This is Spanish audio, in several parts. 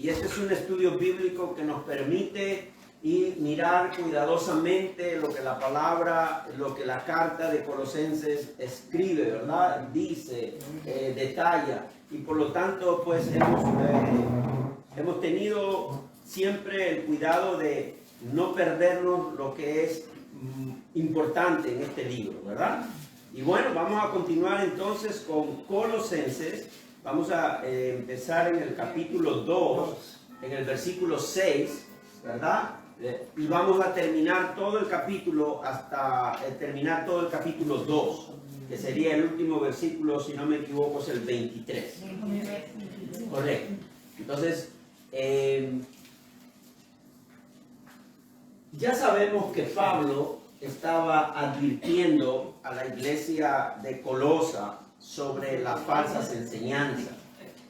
y este es un estudio bíblico que nos permite mirar cuidadosamente lo que la palabra, lo que la carta de Colosenses escribe, ¿verdad? Dice, detalla, y por lo tanto pues hemos tenido siempre el cuidado de no perdernos lo que es importante en este libro, ¿verdad? Y bueno, vamos a continuar entonces con Colosenses. Vamos a empezar en el capítulo 2, en el versículo 6, ¿verdad? Y vamos a terminar todo el capítulo hasta terminar todo el capítulo 2, que sería el último versículo, si no me equivoco, es el 23. Correcto. Entonces, ya sabemos que Pablo estaba advirtiendo a la iglesia de Colosa sobre las falsas enseñanzas.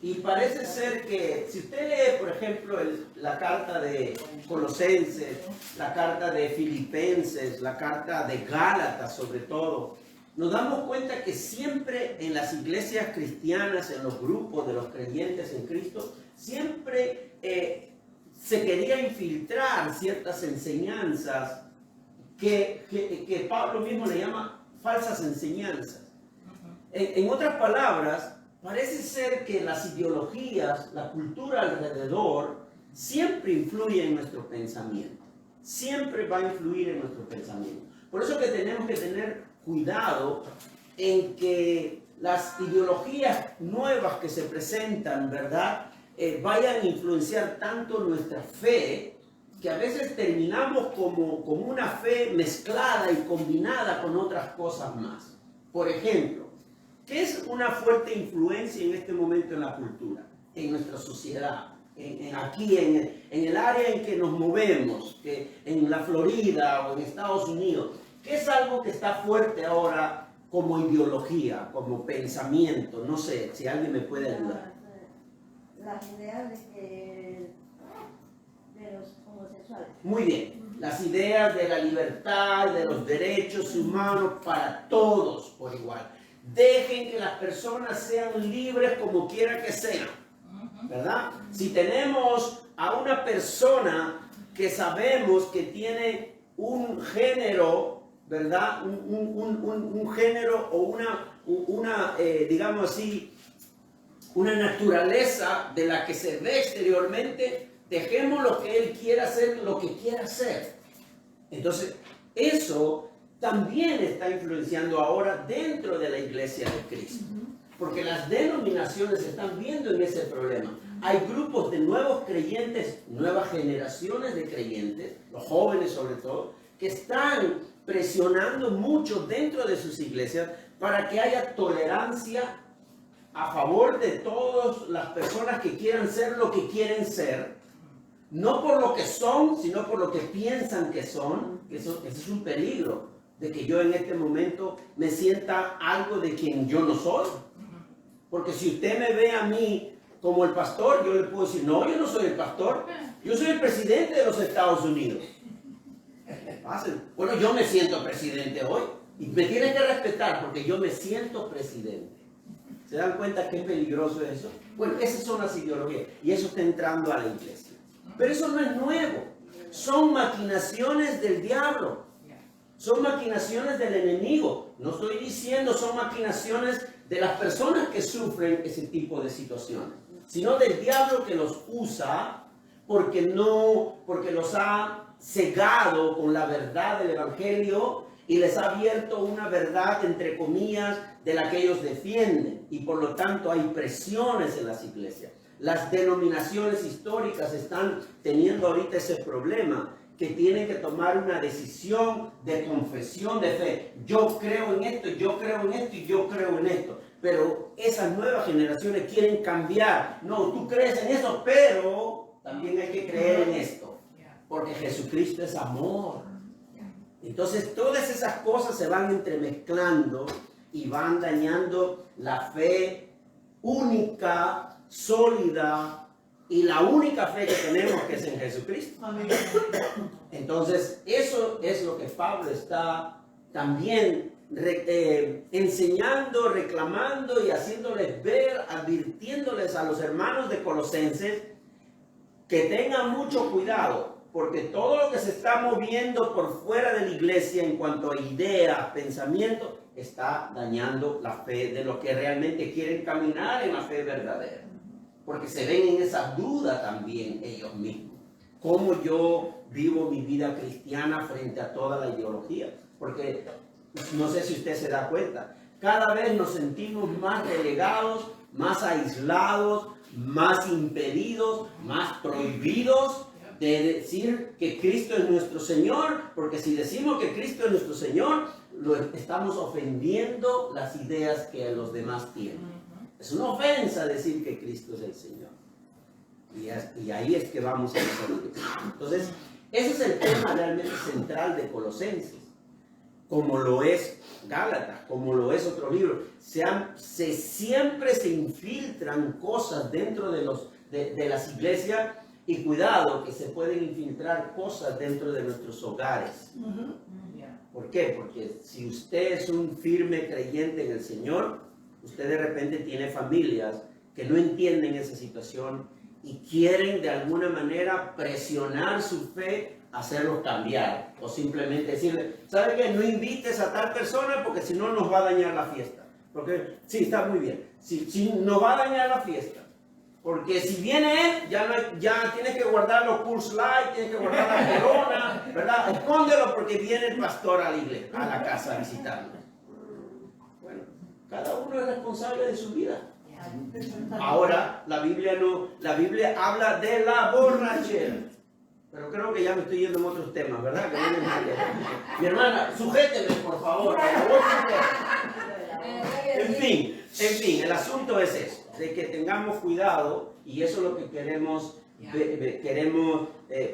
Y parece ser que, si usted lee, por ejemplo, la carta de Colosenses, la carta de Filipenses, la carta de Gálatas sobre todo, nos damos cuenta que siempre en las iglesias cristianas, en los grupos de los creyentes en Cristo, siempre se quería infiltrar ciertas enseñanzas que Pablo mismo le llama falsas enseñanzas. En otras palabras, parece ser que las ideologías, la cultura alrededor, siempre influye en nuestro pensamiento. Siempre va a influir en nuestro pensamiento. Por eso que tenemos que tener cuidado en que las ideologías nuevas que se presentan, ¿verdad?, vayan a influenciar tanto nuestra fe, que a veces terminamos como una fe mezclada y combinada con otras cosas más. Por ejemplo, ¿qué es una fuerte influencia en este momento en la cultura, en nuestra sociedad? Aquí en el área en que nos movemos, en la Florida o en Estados Unidos, ¿qué es algo que está fuerte ahora como ideología, como pensamiento? No sé, si alguien me puede ayudar. Las ideas de los homosexuales. Muy bien, las ideas de la libertad, de los derechos humanos para todos por igual. Dejen que las personas sean libres como quiera que sean, ¿verdad? Si tenemos a una persona que sabemos que tiene un género, ¿verdad? Un género o una digamos así, una naturaleza de la que se ve exteriormente, dejemos lo que él quiera hacer, lo que quiera hacer. Entonces, eso también está influenciando ahora dentro de la iglesia de Cristo. Porque las denominaciones están viendo en ese problema. Hay grupos de nuevos creyentes, nuevas generaciones de creyentes, los jóvenes sobre todo, que están presionando mucho dentro de sus iglesias para que haya tolerancia a favor de todas las personas que quieran ser lo que quieren ser, no por lo que son, sino por lo que piensan que son. Eso es un peligro, de que yo en este momento me sienta algo de quien yo no soy. Porque si usted me ve a mí como el pastor, yo le puedo decir, no, yo no soy el pastor, yo soy el presidente de los Estados Unidos. Bueno, yo me siento presidente hoy, y me tienen que respetar porque yo me siento presidente. ¿Se dan cuenta qué peligroso es eso? Bueno, esas son las ideologías, y eso está entrando a la iglesia. Pero eso no es nuevo. Son maquinaciones del diablo. Son maquinaciones del enemigo. No estoy diciendo son maquinaciones de las personas que sufren ese tipo de situaciones, sino del diablo que los usa porque los ha cegado con la verdad del evangelio y les ha abierto una verdad, entre comillas, de la que ellos defienden. Y por lo tanto hay presiones en las iglesias. Las denominaciones históricas están teniendo ahorita ese problema, que tienen que tomar una decisión de confesión de fe. Yo creo en esto, yo creo en esto y yo creo en esto. Pero esas nuevas generaciones quieren cambiar. No, tú crees en eso, pero también hay que creer en esto. Porque Jesucristo es amor. Entonces todas esas cosas se van entremezclando y van dañando la fe única, sólida, y la única fe que tenemos, que es en Jesucristo. Entonces eso es lo que Pablo está también enseñando, reclamando y haciéndoles ver, advirtiéndoles a los hermanos de Colosenses que tengan mucho cuidado, porque todo lo que se está moviendo por fuera de la iglesia en cuanto a ideas, pensamientos, está dañando la fe de los que realmente quieren caminar en la fe verdadera. Porque se ven en esa duda también ellos mismos. ¿Cómo yo vivo mi vida cristiana frente a toda la ideología? Porque no sé si usted se da cuenta, cada vez nos sentimos más relegados, más aislados, más impedidos, más prohibidos de decir que Cristo es nuestro Señor, porque si decimos que Cristo es nuestro Señor, estamos ofendiendo las ideas que los demás tienen. Es una ofensa decir que Cristo es el Señor. Y ahí es que vamos a hacer. Entonces, ese es el tema realmente central de Colosenses, como lo es Gálatas, como lo es otro libro. Siempre se infiltran cosas dentro de las iglesias, y cuidado que se pueden infiltrar cosas dentro de nuestros hogares. ¿Por qué? Porque si usted es un firme creyente en el Señor, usted de repente tiene familias que no entienden esa situación y quieren de alguna manera presionar su fe, hacerlos cambiar, o simplemente decirle, ¿sabe qué? No invites a tal persona porque si no nos va a dañar la fiesta. Porque sí, está muy bien, si nos va a dañar la fiesta. Porque si viene él, ya tienes que guardar los Coors Light, tienes que guardar la Corona, ¿verdad? Escóndelo porque viene el pastor a la iglesia, a la casa a visitarlo. Bueno, cada uno es responsable de su vida. Ahora, la Biblia habla de la borrachera. Pero creo que ya me estoy yendo en otros temas, ¿verdad? Que no me entiende. Mi hermana, sujéteme, por favor. En fin, el asunto es eso, de que tengamos cuidado, y eso es lo que queremos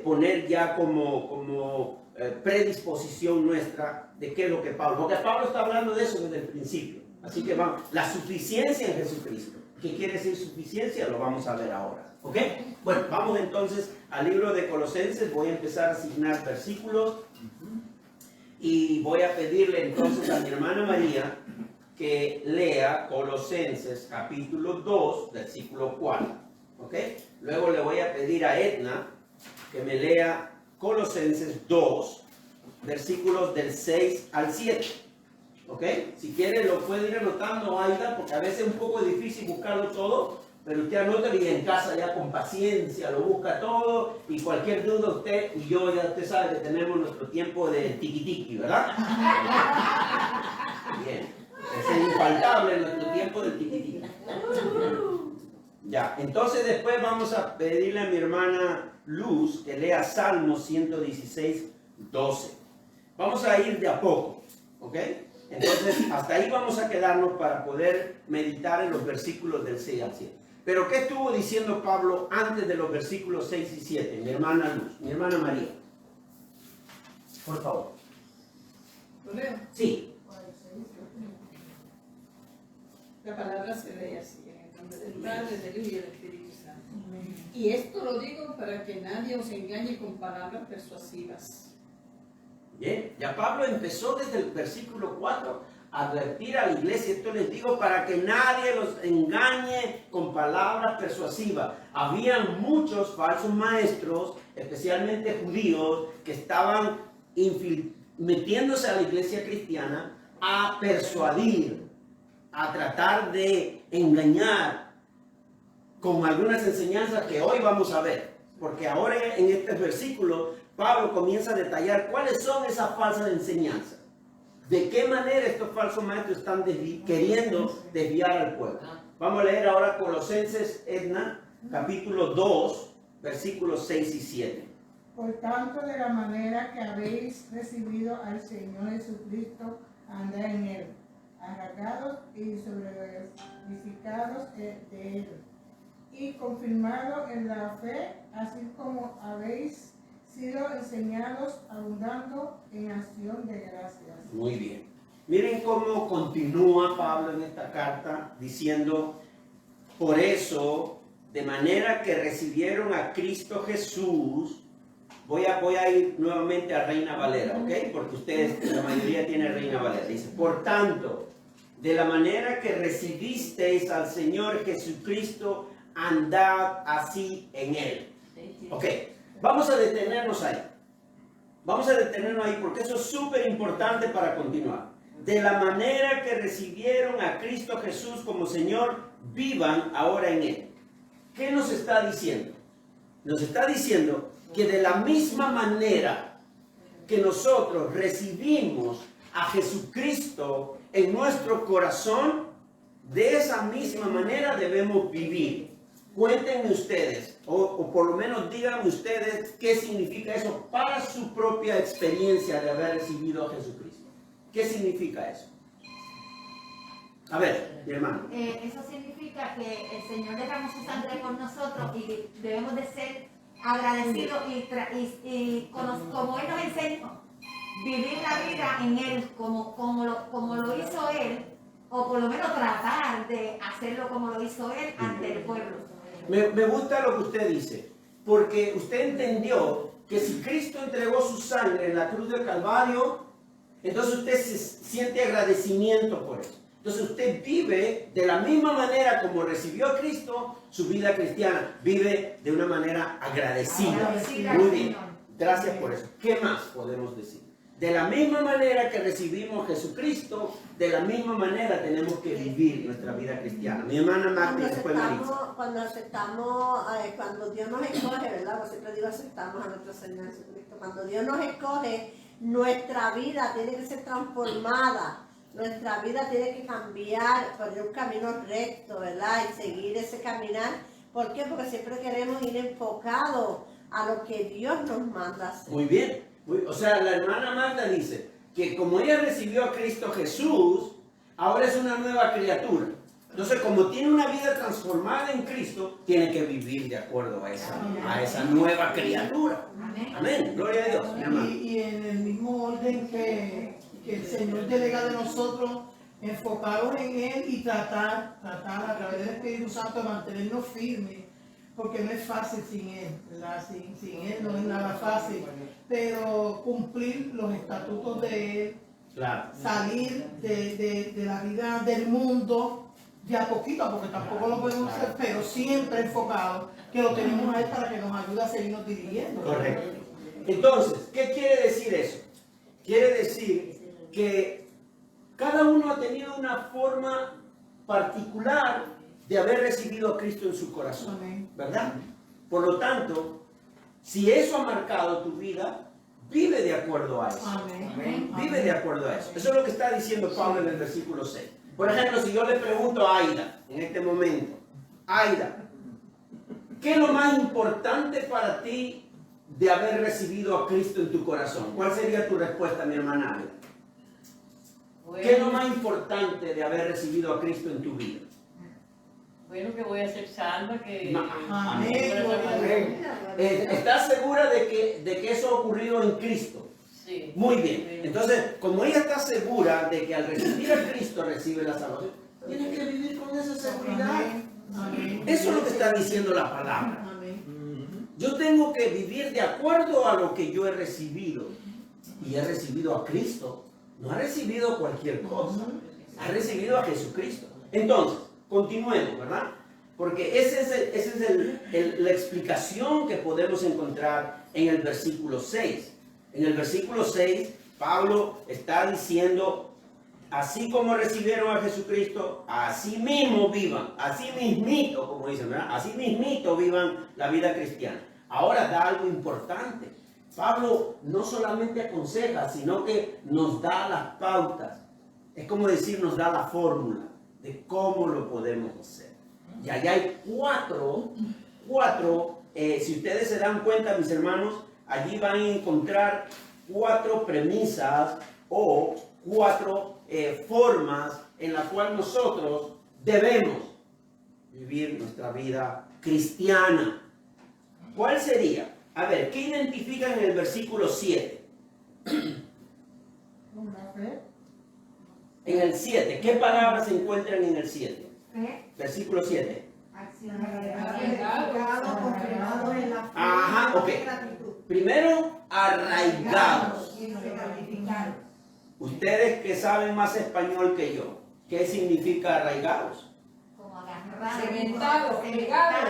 poner ya como predisposición nuestra de qué es lo que Pablo, porque Pablo está hablando de eso desde el principio. Así que vamos, la suficiencia en Jesucristo. ¿Qué quiere decir suficiencia? Lo vamos a ver ahora. ¿Ok? Bueno, vamos entonces al libro de Colosenses. Voy a empezar a asignar versículos. Y voy a pedirle entonces a mi hermana María que lea Colosenses capítulo 2, versículo 4. ¿Ok? Luego le voy a pedir a Edna que me lea Colosenses 2, versículos del 6 al 7. ¿Ok? Si quiere lo puede ir anotando, Aida, porque a veces es un poco difícil buscarlo todo, pero usted anota y en casa ya con paciencia lo busca todo, y cualquier duda usted y yo, ya usted sabe que tenemos nuestro tiempo de tiki-tiki, ¿verdad? Bien, es infaltable nuestro tiempo de tiki-tiki. Ya, entonces después vamos a pedirle a mi hermana Luz que lea Salmo 116, 12. Vamos a ir de a poco, ¿ok? Entonces, hasta ahí vamos a quedarnos para poder meditar en los versículos del 6 al 7. Pero, ¿qué estuvo diciendo Pablo antes de los versículos 6 y 7? Mi hermana Luz, mi hermana María. Por favor. ¿Lo leo? Sí. La palabra se lee así, en el nombre del Padre, del Hijo y del Espíritu Santo. Y esto lo digo para que nadie os engañe con palabras persuasivas. Bien, ya Pablo empezó desde el versículo 4 a advertir a la iglesia. Esto les digo para que nadie los engañe con palabras persuasivas. Habían muchos falsos maestros, especialmente judíos, que estaban metiéndose a la iglesia cristiana a persuadir, a tratar de engañar con algunas enseñanzas que hoy vamos a ver. Porque ahora en este versículo Pablo comienza a detallar cuáles son esas falsas enseñanzas. De qué manera estos falsos maestros están queriendo desviar al pueblo. Vamos a leer ahora Colosenses, Edna, capítulo 2, versículos 6 y 7. Por tanto, de la manera que habéis recibido al Señor Jesucristo, andad en él, arraigados y sobreedificados de él, y confirmados en la fe, así como habéis sido enseñados, abundando en acción de gracias. Muy bien. Miren cómo continúa Pablo en esta carta diciendo, por eso, de manera que recibieron a Cristo Jesús, voy a ir nuevamente a Reina Valera, ¿ok? Porque ustedes, la mayoría tiene Reina Valera. Dice, por tanto, de la manera que recibisteis al Señor Jesucristo, andad así en él. Ok, vamos a detenernos ahí. Vamos a detenernos ahí porque eso es súper importante para continuar. De la manera que recibieron a Cristo Jesús como Señor, vivan ahora en Él. ¿Qué nos está diciendo? Nos está diciendo que de la misma manera que nosotros recibimos a Jesucristo en nuestro corazón, de esa misma manera debemos vivir. Cuéntenme ustedes, o por lo menos díganme ustedes qué significa eso para su propia experiencia de haber recibido a Jesucristo. ¿Qué significa eso? A ver, mi hermano. Eso significa que el Señor derramó su sangre por nosotros y debemos de ser agradecidos y como Él nos enseñó, vivir la vida en Él como lo hizo Él, o por lo menos tratar de hacerlo como lo hizo Él ante el pueblo. Me gusta lo que usted dice, porque usted entendió que si Cristo entregó su sangre en la cruz del Calvario, entonces usted se siente agradecimiento por eso. Entonces usted vive de la misma manera como recibió a Cristo su vida cristiana. Vive de una manera agradecida. Muy bien. Gracias por eso. ¿Qué más podemos decir? De la misma manera que recibimos a Jesucristo, de la misma manera tenemos que vivir nuestra vida cristiana. Mi hermana Marta, después Marisa. Cuando Dios nos escoge, ¿verdad? Pues siempre digo aceptamos a nuestro Señor Jesucristo. Cuando Dios nos escoge, nuestra vida tiene que ser transformada. Nuestra vida tiene que cambiar por un camino recto, ¿verdad? Y seguir ese caminar. ¿Por qué? Porque siempre queremos ir enfocados a lo que Dios nos manda hacer. Muy bien. O sea, la hermana Marta dice que como ella recibió a Cristo Jesús, ahora es una nueva criatura. Entonces, como tiene una vida transformada en Cristo, tiene que vivir de acuerdo a esa nueva criatura. Amén. Gloria a Dios, mi hermano. Y en el mismo orden que el Señor delega de nosotros, enfocarnos en Él y tratar a través del Espíritu Santo de mantenernos firmes, porque no es fácil sin Él, ¿verdad? Sin Él no es nada fácil, pero cumplir los estatutos de Él, Claro. salir de la vida del mundo de a poquito, porque tampoco lo podemos hacer, pero siempre enfocado, que lo tenemos a Él para que nos ayude a seguirnos dirigiendo. Correcto. Entonces, ¿qué quiere decir eso? Quiere decir que cada uno ha tenido una forma particular de haber recibido a Cristo en su corazón, ¿verdad? Por lo tanto, si eso ha marcado tu vida, vive de acuerdo a eso. Amén. Vive de acuerdo a eso. Eso es lo que está diciendo Pablo en el versículo 6. Por ejemplo, si yo le pregunto a Aida, en este momento, Aida, ¿qué es lo más importante para ti de haber recibido a Cristo en tu corazón? ¿Cuál sería tu respuesta, mi hermana Aida? ¿Qué es lo más importante de haber recibido a Cristo en tu vida? Bueno, que voy a ser salva, que... Amén. ¿Estás segura de que eso ha ocurrido en Cristo? Sí. Muy bien. Entonces, como ella está segura de que al recibir a Cristo recibe la salvación, tiene que vivir con esa seguridad. Amén. Eso es lo que está diciendo la palabra. Amén. Yo tengo que vivir de acuerdo a lo que yo he recibido. Y he recibido a Cristo. No ha recibido cualquier cosa. Ha recibido a Jesucristo. Entonces, continuemos, ¿verdad? Porque esa es la explicación que podemos encontrar en el versículo 6. En el versículo 6, Pablo está diciendo, así como recibieron a Jesucristo, así mismo vivan, así mismito, como dicen, ¿verdad? Así mismito vivan la vida cristiana. Ahora da algo importante. Pablo no solamente aconseja, sino que nos da las pautas. Es como decir, nos da la fórmula de cómo lo podemos hacer. Y allá hay cuatro, si ustedes se dan cuenta, mis hermanos, allí van a encontrar 4 premisas o 4 formas en las cuales nosotros debemos vivir nuestra vida cristiana. ¿Cuál sería? A ver, ¿qué identifican en el versículo 7? En el 7, ¿qué palabras se encuentran en el 7? Versículo 7. Ajá, ok. Primero, arraigados. Ustedes que saben más español que yo, ¿qué significa arraigados? Como agarrado. Cementados, pegados.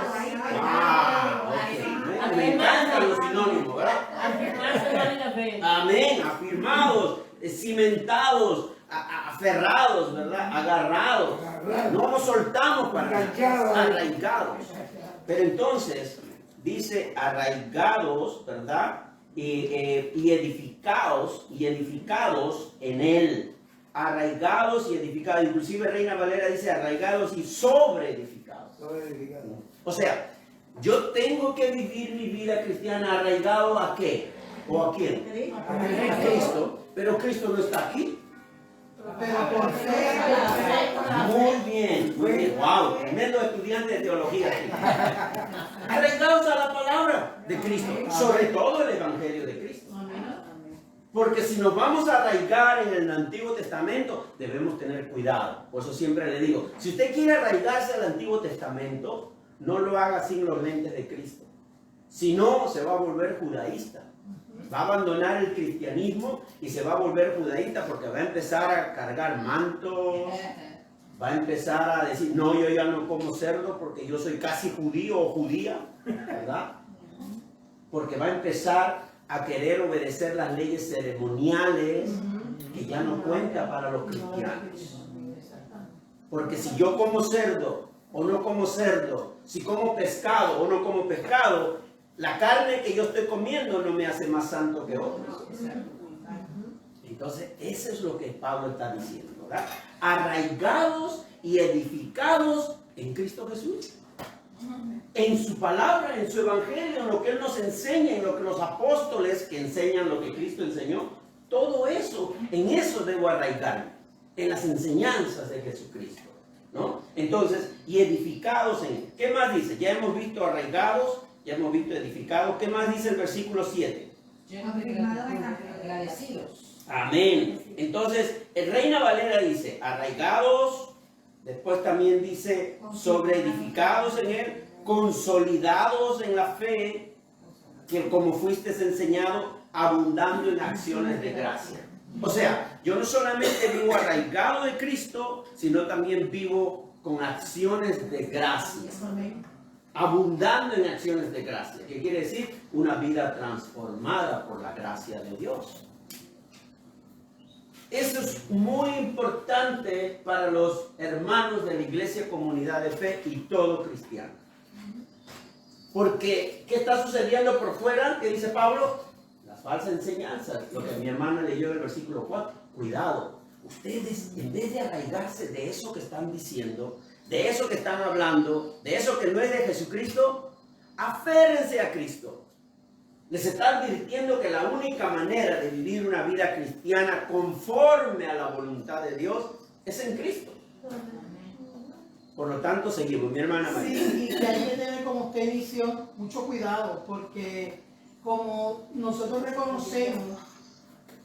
Ah, ok. Me encantan los sinónimos, ¿verdad? Afirmarse vale la pena. Amén, afirmados, cimentados, aferrados, ¿verdad? Agarrados. No nos soltamos para arraigados. Pero entonces, dice arraigados, ¿verdad? Y edificados en Él. Arraigados y edificados. Inclusive Reina Valera dice arraigados y sobreedificados. O sea, yo tengo que vivir mi vida cristiana arraigado ¿a qué? ¿O a quién? A Cristo. Pero Cristo no está aquí. Pero por fe, Muy bien. Wow, tremendo estudiante de teología aquí. Arraigados a la palabra de Cristo, sobre todo el Evangelio de Cristo. Porque si nos vamos a arraigar en el Antiguo Testamento, debemos tener cuidado. Por eso siempre le digo, si usted quiere arraigarse al Antiguo Testamento, no lo haga sin los lentes de Cristo. Si no, se va a volver judaísta. Va a abandonar el cristianismo y se va a volver judaísta porque va a empezar a cargar mantos, va a empezar a decir, no, yo ya no como cerdo porque yo soy casi judío o judía, ¿verdad? Porque va a empezar a querer obedecer las leyes ceremoniales que ya no cuenta para los cristianos. Porque si yo como cerdo o no como cerdo, si como pescado o no como pescado, la carne que yo estoy comiendo no me hace más santo que otros. Entonces, eso es lo que Pablo está diciendo, ¿verdad? Arraigados y edificados en Cristo Jesús. En su palabra, en su evangelio, en lo que Él nos enseña, en lo que los apóstoles que enseñan lo que Cristo enseñó, todo eso, en eso debo arraigarme, en las enseñanzas de Jesucristo, ¿no? Entonces, y edificados en, ¿qué más dice? Ya hemos visto arraigados, ya hemos visto edificados, ¿qué más dice el versículo 7? Agradecidos. Amén. Entonces, el Reina Valera dice, arraigados, después también dice, sobreedificados en Él, consolidados en la fe, que como fuiste enseñado, abundando en acciones de gracia. O sea, yo no solamente vivo arraigado de Cristo, sino también vivo con acciones de gracia. Abundando en acciones de gracia. ¿Qué quiere decir? Una vida transformada por la gracia de Dios. Eso es muy importante para los hermanos de la Iglesia Comunidad de Fe y todo cristiano. Porque, ¿qué está sucediendo por fuera? ¿Qué dice Pablo? Las falsas enseñanzas, lo que mi hermana leyó en el versículo 4. Cuidado, ustedes en vez de arraigarse de eso que están diciendo, de eso que están hablando, de eso que no es de Jesucristo, aférrense a Cristo. Les está advirtiendo que la única manera de vivir una vida cristiana conforme a la voluntad de Dios es en Cristo. Por lo tanto, seguimos. Mi hermana María. Sí, y que hay que tener, como usted inició, mucho cuidado, porque como nosotros reconocemos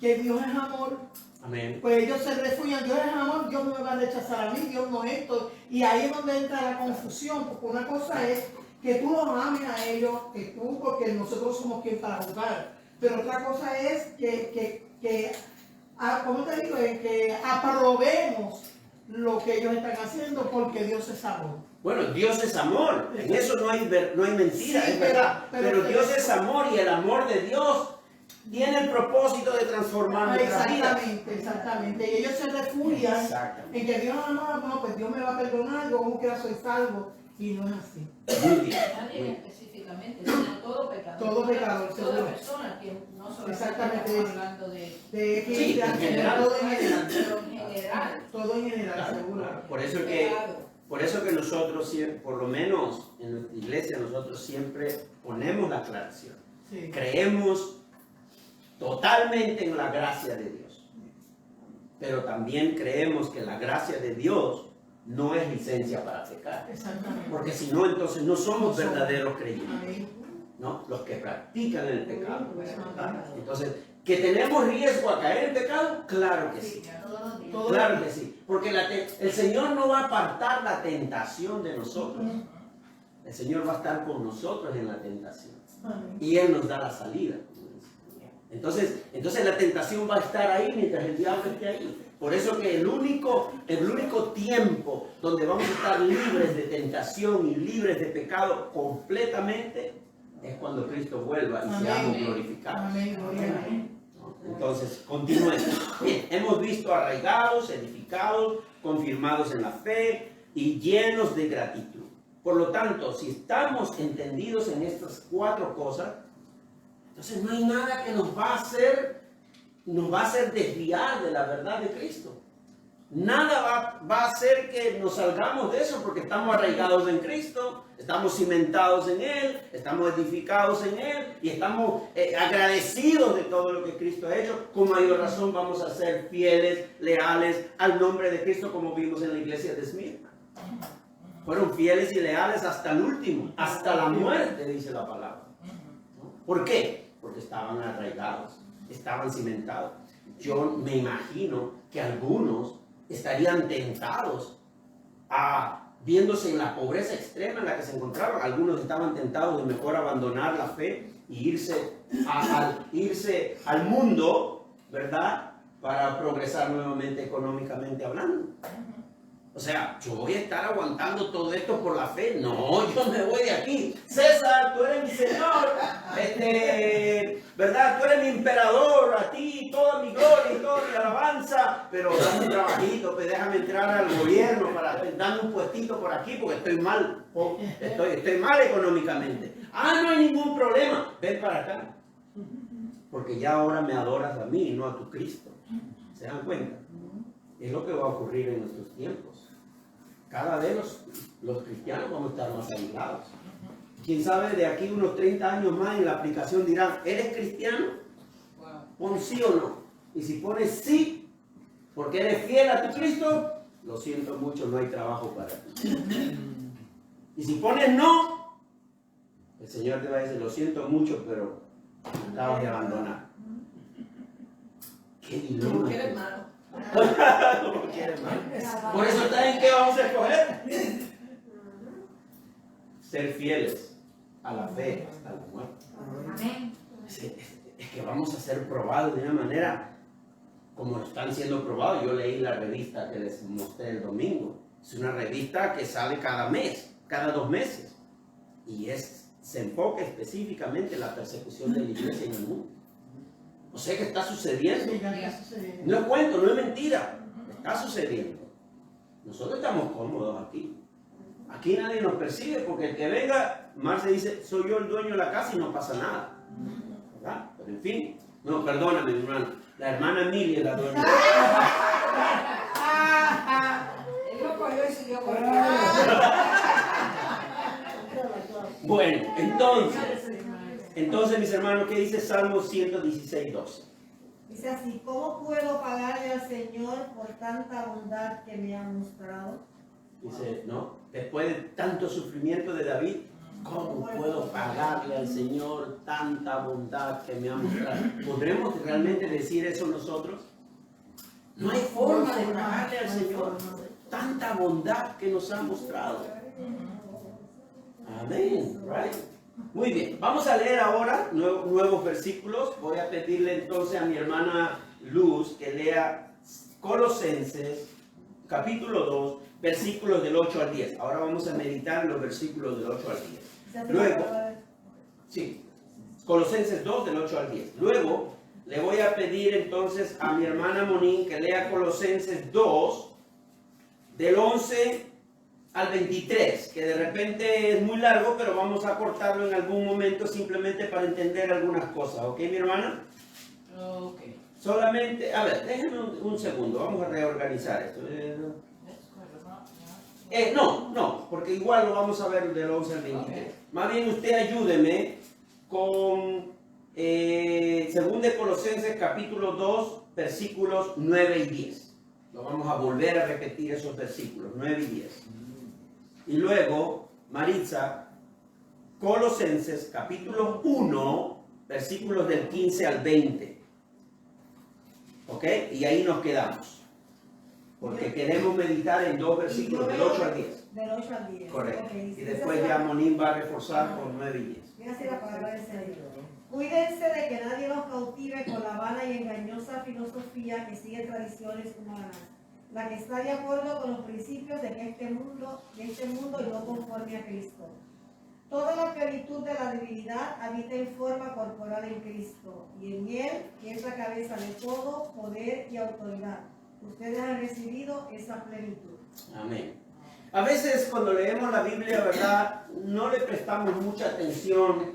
que Dios es amor, Amén. pues ellos se refugian, Dios es amor, Dios no me va a rechazar a mí, Dios no esto. Y ahí es donde entra la confusión, porque una cosa es que tú los ames a ellos, que tú, porque nosotros somos quien para juzgar. Pero otra cosa es ¿cómo te digo? Que aprobemos lo que ellos están haciendo, porque Dios es amor. Bueno, Dios es amor. En eso no hay mentira, Sí, es verdad. Pero pero Dios es amor y el amor de Dios tiene el propósito de transformar nuestra vida. Exactamente. Y ellos se refugian Exactamente. en que Dios no, pues Dios me va a perdonar, yo como quiera soy salvo. Y no es así. Muy bien. Nadie específicamente, sino todo pecador. Todo pecador, Toda seguro. persona que no solamente Exactamente. estamos hablando de Sí, en general. todo en general. pero en general. Todo en general, Claro, seguro. claro. Por eso Pecado. que nosotros siempre, por lo menos en nuestra iglesia, nosotros siempre ponemos la aclaración. Sí. Creemos totalmente en la gracia de Dios. Pero también creemos que la gracia de Dios no es licencia para pecar. Exactamente. Porque si no, entonces no somos verdaderos creyentes, Amén. ¿no? Los que practican el pecado, ¿verdad? Entonces, ¿que tenemos riesgo a caer en pecado? Claro que sí. Todo Claro que sí. Porque el Señor no va a apartar la tentación de nosotros. El Señor va a estar con nosotros en la tentación. Amén. Y Él nos da la salida. Entonces la tentación va a estar ahí mientras el diablo esté ahí. Por eso que el único tiempo donde vamos a estar libres de tentación y libres de pecado completamente es cuando Cristo vuelva y seamos glorificados. Amén, gloria a Dios. Entonces, continuemos. Bien, hemos visto arraigados, edificados, confirmados en la fe y llenos de gratitud. Por lo tanto, si estamos entendidos en estas 4 cosas, entonces no hay nada que nos va a hacer desviar de la verdad de Cristo. Nada va a hacer que nos salgamos de eso porque estamos arraigados en Cristo, estamos cimentados en Él, estamos edificados en Él y estamos agradecidos de todo lo que Cristo ha hecho. Con mayor razón vamos a ser fieles, leales al nombre de Cristo, como vimos en la iglesia de Esmirna. Fueron fieles y leales hasta el último, hasta la muerte, dice la palabra. ¿No? ¿Por qué? Porque estaban arraigados, estaban cimentados. Yo me imagino que algunos estarían tentados viéndose en la pobreza extrema en la que se encontraban. Algunos estaban tentados de mejor abandonar la fe y irse al mundo, ¿verdad? Para progresar nuevamente económicamente hablando. O sea, yo voy a estar aguantando todo esto por la fe. No, yo me voy de aquí. César, tú eres mi señor, ¿verdad? Tú eres mi emperador, a ti toda mi gloria y toda mi alabanza. Pero dame un trabajito, pues déjame entrar al gobierno para darme un puestito por aquí porque estoy mal. Estoy mal económicamente. No hay ningún problema. Ven para acá. Porque ya ahora me adoras a mí y no a tu Cristo. ¿Se dan cuenta? Es lo que va a ocurrir en nuestros tiempos. Cada vez los cristianos vamos a estar más aislados. Quién sabe, de aquí unos 30 años más en la aplicación dirán, ¿eres cristiano? Pon sí o no. Y si pones sí, porque eres fiel a tu Cristo, lo siento mucho, no hay trabajo para ti. Y si pones no, el Señor te va a decir, lo siento mucho, pero acabas de abandonar. Qué dilema. No quieres malo. No quieres más. Por eso, ¿saben qué vamos a escoger? Ser fieles a la fe hasta la muerte. Amén. Es que vamos a ser probados de una manera como están siendo probados. Yo leí la revista que les mostré el domingo. Es una revista que sale cada mes, cada 2 meses. Y se enfoca específicamente en la persecución de la iglesia en el mundo. O sea que está sucediendo. No es cuento, no es mentira. Está sucediendo. Nosotros estamos cómodos aquí. Aquí nadie nos persigue porque el que venga, Marce dice, soy yo el dueño de la casa y no pasa nada. ¿Verdad? Pero en fin, no, perdóname, mi hermano. La hermana Emilia es la dueña. Él lo cogió y siguió por Bueno, entonces mis hermanos, ¿qué dice Salmo 116:12? Dice así, ¿cómo puedo pagarle al Señor por tanta bondad que me ha mostrado? Dice, ¿no? Después de tanto sufrimiento de David, ¿cómo puedo pagarle al Señor tanta bondad que me ha mostrado? ¿Podremos realmente decir eso nosotros? No hay forma de pagarle al Señor tanta bondad que nos ha mostrado. Amén. Right? Muy bien, vamos a leer ahora nuevos versículos. Voy a pedirle entonces a mi hermana Luz que lea Colosenses capítulo 2, versículos del 8 al 10. Ahora vamos a meditar en los versículos del 8 al 10. Luego, sí, Colosenses 2 del 8 al 10. Luego le voy a pedir entonces a mi hermana Monín que lea Colosenses 2 del 11 al 23, que de repente es muy largo, pero vamos a cortarlo en algún momento simplemente para entender algunas cosas. ¿Ok, mi hermana? Ok. Solamente, a ver, déjenme un segundo, vamos a reorganizar esto. No, porque igual lo vamos a ver del 11 al 23. Okay. Más bien usted ayúdeme con 2 de Colosenses capítulo 2, versículos 9 y 10. Lo vamos a volver a repetir esos versículos, 9 y 10. Y luego, Maritza, Colosenses capítulo 1, versículos del 15 al 20. ¿Ok? Y ahí nos quedamos. Porque queremos meditar en 2 versículos, del 8 al 10. Del 8 al 10. Correcto. Okay. Y después ya Monín va a reforzar con 9 y 10. Mira así la palabra del Señor. Cuídense de que nadie los cautive filosofía que sigue tradiciones humanas, la que está de acuerdo con los principios de este mundo y no conforme a Cristo. Toda la plenitud de la divinidad habita en forma corporal en Cristo, y en Él, que es la cabeza de todo poder y autoridad. Ustedes han recibido esa plenitud. Amén. A veces cuando leemos la Biblia, ¿verdad? No le prestamos mucha atención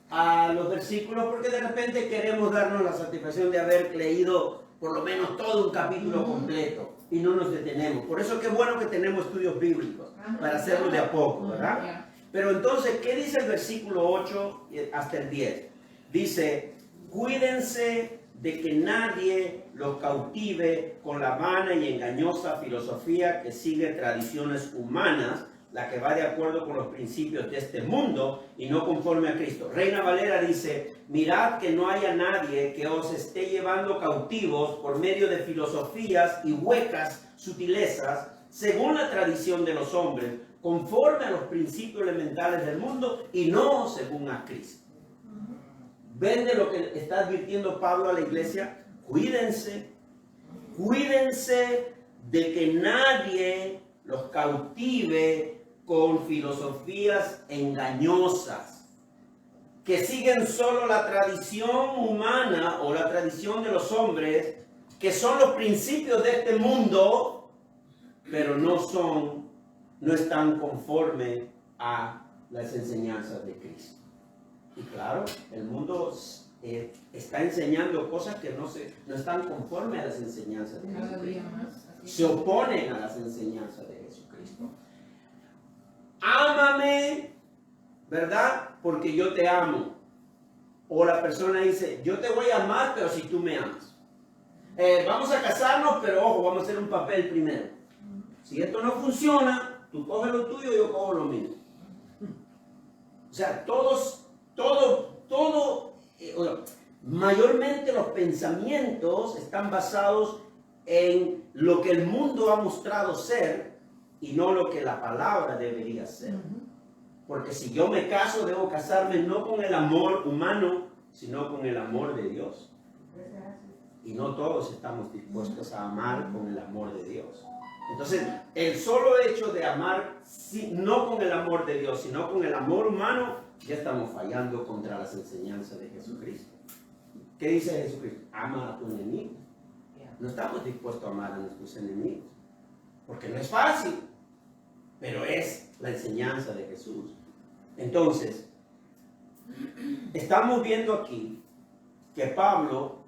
a los versículos porque de repente queremos darnos la satisfacción de haber leído por lo menos todo un capítulo completo y no nos detenemos. Por eso qué bueno que tenemos estudios bíblicos para hacerlo de a poco, ¿verdad? Pero entonces, ¿qué dice el versículo 8 hasta el 10? Dice, cuídense de que nadie los cautive con la vana y engañosa filosofía que sigue tradiciones humanas, la que va de acuerdo con los principios de este mundo y no conforme a Cristo. Reina Valera dice, mirad que no haya nadie que os esté llevando cautivos por medio de filosofías y huecas sutilezas, según la tradición de los hombres, conforme a los principios elementales del mundo y no según a Cristo. ¿Ven de lo que está advirtiendo Pablo a la iglesia? Cuídense de que nadie los cautive con filosofías engañosas, que siguen solo la tradición humana o la tradición de los hombres, que son los principios de este mundo, pero no están conforme a las enseñanzas de Cristo. Y claro, el mundo está enseñando cosas que no están conformes a las enseñanzas de Jesucristo. Se oponen a las enseñanzas de Jesucristo. Ámame, ¿verdad? Porque yo te amo. O la persona dice, yo te voy a amar, pero si tú me amas. Vamos a casarnos, pero ojo, vamos a hacer un papel primero. Si esto no funciona, tú coges lo tuyo y yo cojo lo mío. O sea, mayormente los pensamientos están basados en lo que el mundo ha mostrado ser y no lo que la palabra debería ser. Porque si yo me caso, debo casarme no con el amor humano, sino con el amor de Dios. Y no todos estamos dispuestos a amar con el amor de Dios. Entonces, el solo hecho de amar, no con el amor de Dios, sino con el amor humano, ya estamos fallando contra las enseñanzas de Jesucristo. ¿Qué dice Jesucristo? Ama a tu enemigo. No estamos dispuestos a amar a nuestros enemigos, porque no es fácil, pero es la enseñanza de Jesús. Entonces, estamos viendo aquí que Pablo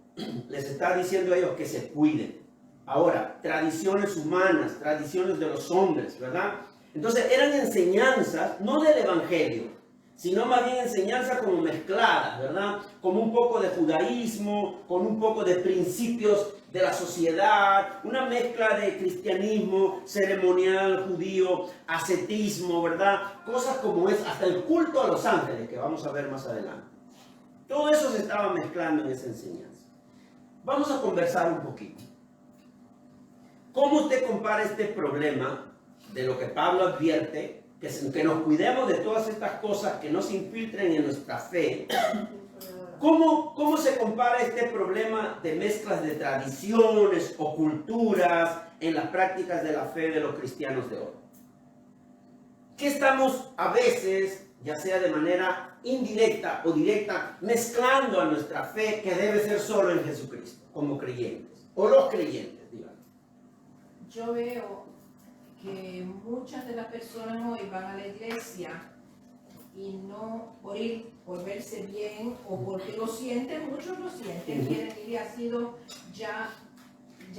les está diciendo a ellos que se cuiden. Ahora, tradiciones humanas, tradiciones de los hombres, ¿verdad? Entonces, eran enseñanzas, no del Evangelio, sino más bien enseñanzas como mezcladas, ¿verdad? Como un poco de judaísmo, con un poco de principios de la sociedad, una mezcla de cristianismo, ceremonial judío, ascetismo, ¿verdad? Cosas como es, hasta el culto a los ángeles, que vamos a ver más adelante. Todo eso se estaba mezclando en esa enseñanza. Vamos a conversar un poquito. ¿Cómo usted compara este problema de lo que Pablo advierte, que nos cuidemos de todas estas cosas que no se infiltren en nuestra fe? ¿Cómo se compara este problema de mezclas de tradiciones o culturas en las prácticas de la fe de los cristianos de hoy? ¿Qué estamos a veces, ya sea de manera indirecta o directa, mezclando a nuestra fe que debe ser solo en Jesucristo, como creyentes, o los creyentes, digamos? Yo veo que muchas de las personas hoy van a la iglesia y no por verse bien o porque lo sienten, muchos lo sienten, quieren ir y ha sido ya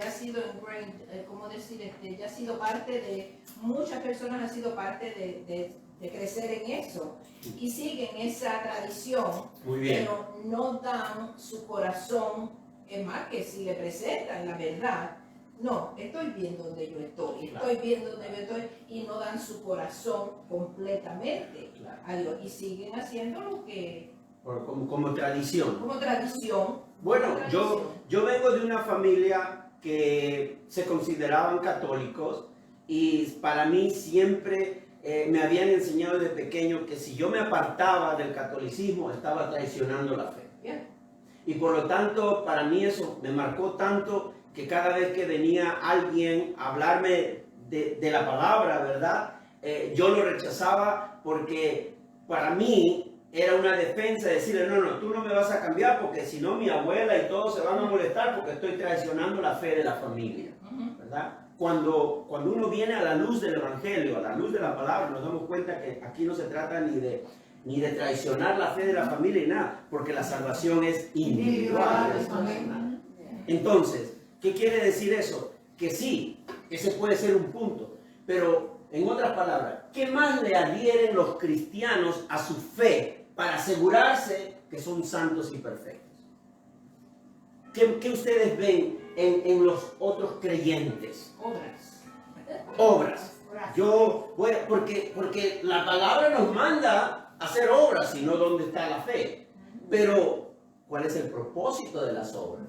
ha sido ingrained, ¿cómo decir? Ya ha sido parte de, muchas personas han sido parte de crecer en eso y siguen esa tradición, pero no dan su corazón, es más que si le presentan la verdad. No, estoy bien donde yo estoy, estoy bien donde yo estoy y no dan su corazón completamente a Dios y siguen haciendo lo que... Como tradición. Como tradición. Bueno, como tradición. Yo vengo de una familia que se consideraban católicos y para mí siempre me habían enseñado desde pequeño que si yo me apartaba del catolicismo estaba traicionando la fe. Yeah. Y por lo tanto, para mí eso me marcó tanto que cada vez que venía alguien a hablarme de la palabra, ¿verdad? Yo lo rechazaba porque para mí era una defensa de decirle, no, tú no me vas a cambiar porque si no mi abuela y todos se van a molestar porque estoy traicionando la fe de la familia, ¿verdad? Cuando uno viene a la luz del Evangelio, a la luz de la palabra, nos damos cuenta que aquí no se trata ni de traicionar la fe de la familia ni nada, porque la salvación es individual, es personal. Entonces, ¿qué quiere decir eso? Que sí, ese puede ser un punto, pero en otras palabras, ¿qué más le adhieren los cristianos a su fe para asegurarse que son santos y perfectos? ¿Qué ustedes ven en los otros creyentes? Obras. Porque la palabra nos manda a hacer obras, sino dónde está la fe. Pero, ¿cuál es el propósito de las obras?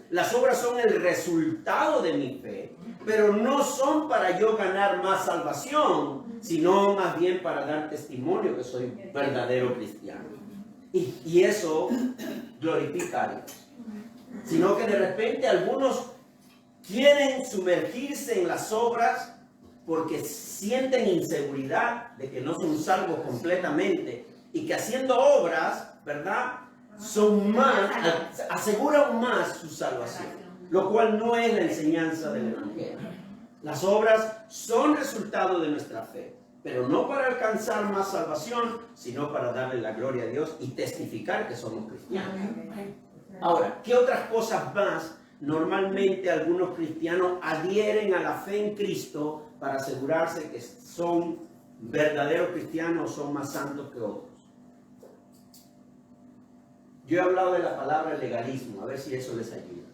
Las obras son el resultado de mi fe, pero no son para yo ganar más salvación, sino más bien para dar testimonio que soy verdadero cristiano. Y eso glorifica a Dios. Sino que de repente algunos quieren sumergirse en las obras porque sienten inseguridad de que no son salvos completamente y que haciendo obras, ¿verdad?, aseguran más su salvación, lo cual no es la enseñanza del Evangelio. Las obras son resultado de nuestra fe, pero no para alcanzar más salvación, sino para darle la gloria a Dios y testificar que somos cristianos. Ahora, ¿qué otras cosas más normalmente algunos cristianos adhieren a la fe en Cristo para asegurarse que son verdaderos cristianos o son más santos que otros? Yo he hablado de la palabra legalismo, a ver si eso les ayuda.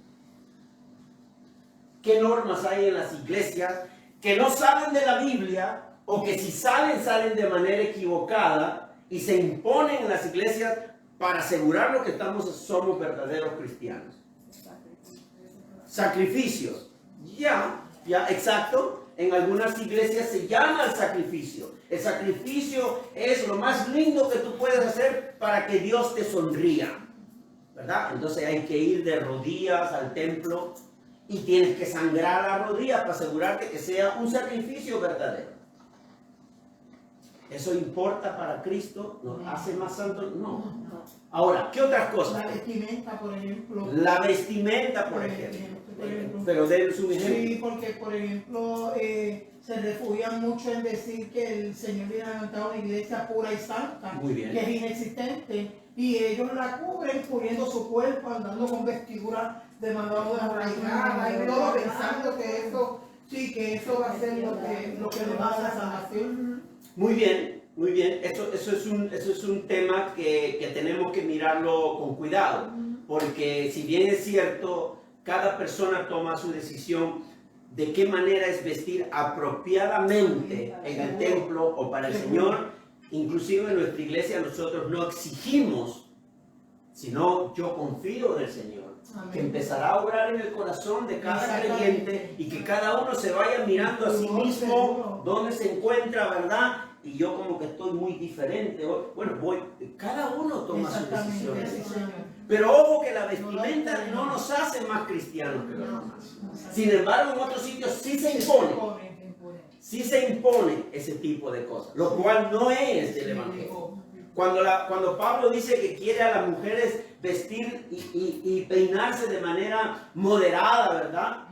¿Qué normas hay en las iglesias que no saben de la Biblia o que si salen de manera equivocada y se imponen en las iglesias para asegurarnos que somos verdaderos cristianos? Sacrificios. Ya, exacto. En algunas iglesias se llama el sacrificio. El sacrificio es lo más lindo que tú puedes hacer para que Dios te sonría, ¿verdad? Entonces hay que ir de rodillas al templo y tienes que sangrar las rodillas para asegurarte que sea un sacrificio verdadero. ¿Eso importa para Cristo? ¿Nos hace más santos? No. Ahora, ¿qué otras cosas? La vestimenta, por ejemplo. La vestimenta, por ejemplo. Pero den su ejemplo. Sí, porque por ejemplo se refugian mucho en decir que el Señor viene a levantar una iglesia pura y santa, Muy bien, que es inexistente, y ellos la cubren cubriendo su cuerpo, andando con vestiduras demasiado arraigadas y todo, pensando que eso, sí, que eso va a ser lo que le va a dar la salvación. Muy bien, muy bien. Eso es un tema que tenemos que mirarlo con cuidado, porque si bien es cierto, cada persona toma su decisión de qué manera es vestir apropiadamente en el templo o para el Señor. Inclusive en nuestra iglesia nosotros no exigimos, sino yo confío en el Señor, que empezará a obrar en el corazón de cada creyente y que cada uno se vaya mirando a sí mismo dónde se encuentra, ¿verdad? Y yo como que estoy muy diferente. Bueno, cada uno toma sus decisiones. Pero ojo que la vestimenta no nos hace más cristianos que los demás. Sin embargo, en otros sitios sí se impone. Sí se impone ese tipo de cosas, lo cual no es del Evangelio. Cuando Pablo dice que quiere a las mujeres vestir y peinarse de manera moderada, ¿verdad?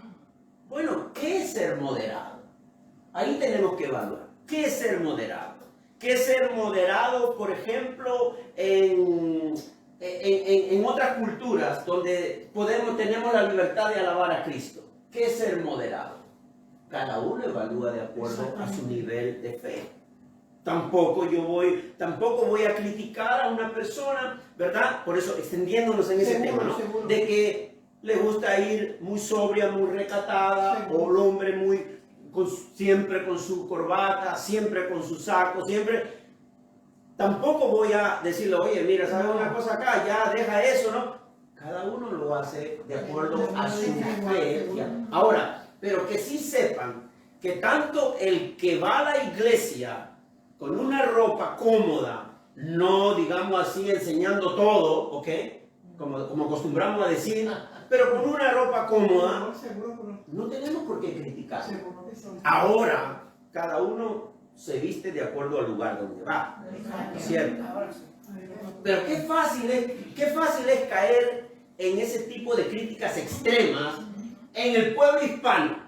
Bueno, ¿qué es ser moderado? Ahí tenemos que evaluar. ¿Qué es ser moderado? ¿Qué es ser moderado, por ejemplo, en otras culturas donde tenemos la libertad de alabar a Cristo? ¿Qué es ser moderado? Cada uno evalúa de acuerdo a su nivel de fe. Tampoco voy a criticar a una persona, ¿verdad? Por eso, extendiéndonos en ese tema, ¿no? De que le gusta ir muy sobria, muy recatada, o el hombre siempre con su corbata, siempre con su saco, siempre. Tampoco voy a decirle, oye, mira, ¿sabes una cosa acá? Ya deja eso, ¿no? Cada uno lo hace de acuerdo a su fe. Ahora, pero que sí sepan que tanto el que va a la iglesia con una ropa cómoda no digamos así enseñando todo, ¿ok? Como acostumbramos a decir, pero con una ropa cómoda, Seguro, no tenemos por qué criticar. seguro que son. Ahora, cada uno se viste de acuerdo al lugar donde va, ¿cierto? Pero qué fácil es caer en ese tipo de críticas extremas en el pueblo hispano.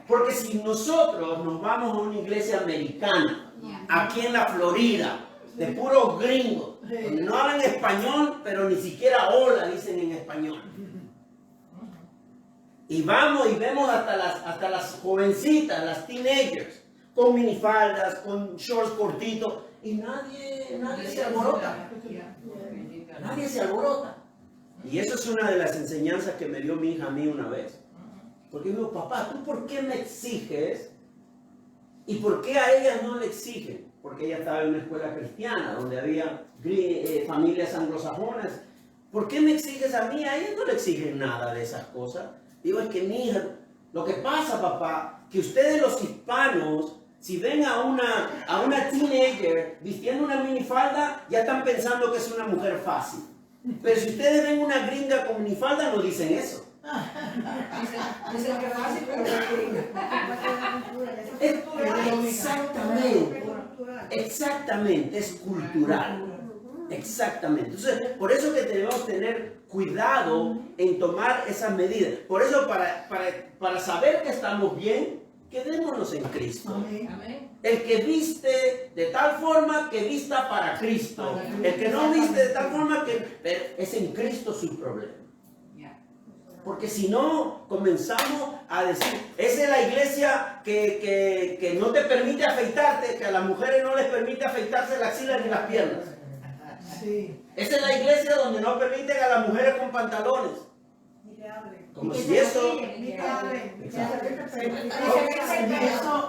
Porque si nosotros nos vamos a una iglesia americana, aquí en la Florida, de puros gringos, donde no hablan español, pero ni siquiera hola dicen en español. Y vamos y vemos hasta las jovencitas, las teenagers, con minifaldas, con shorts cortitos, y nadie se alborota. Nadie se alborota. Y eso es una de las enseñanzas que me dio mi hija a mí una vez. Porque digo, papá, ¿tú por qué me exiges? ¿Y por qué a ellas no le exigen? Porque ella estaba en una escuela cristiana, donde había familias anglosajonas. ¿Por qué me exiges a mí? A ellas no le exigen nada de esas cosas. Digo, es que mi hija, lo que pasa, papá, que ustedes los hispanos, si ven a una teenager vistiendo una minifalda, ya están pensando que es una mujer fácil. Pero si ustedes ven una gringa con minifalda, no dicen eso. Dicen que es fácil, pero no Exactamente, es cultural. Exactamente. Entonces, por eso que debemos tener cuidado en tomar esas medidas. Por eso, para saber que estamos bien, quedémonos en Cristo. Amén. El que viste de tal forma que vista para Cristo. El que no viste de tal forma que es en Cristo su problema. Porque si no, comenzamos a decir, esa es la iglesia que no te permite afeitarte, que a las mujeres no les permite afeitarse las axilas ni las piernas. Sí. Esa es la iglesia donde no permiten a las mujeres con pantalones. Ni que hablen. Como si eso... Ni que hablen.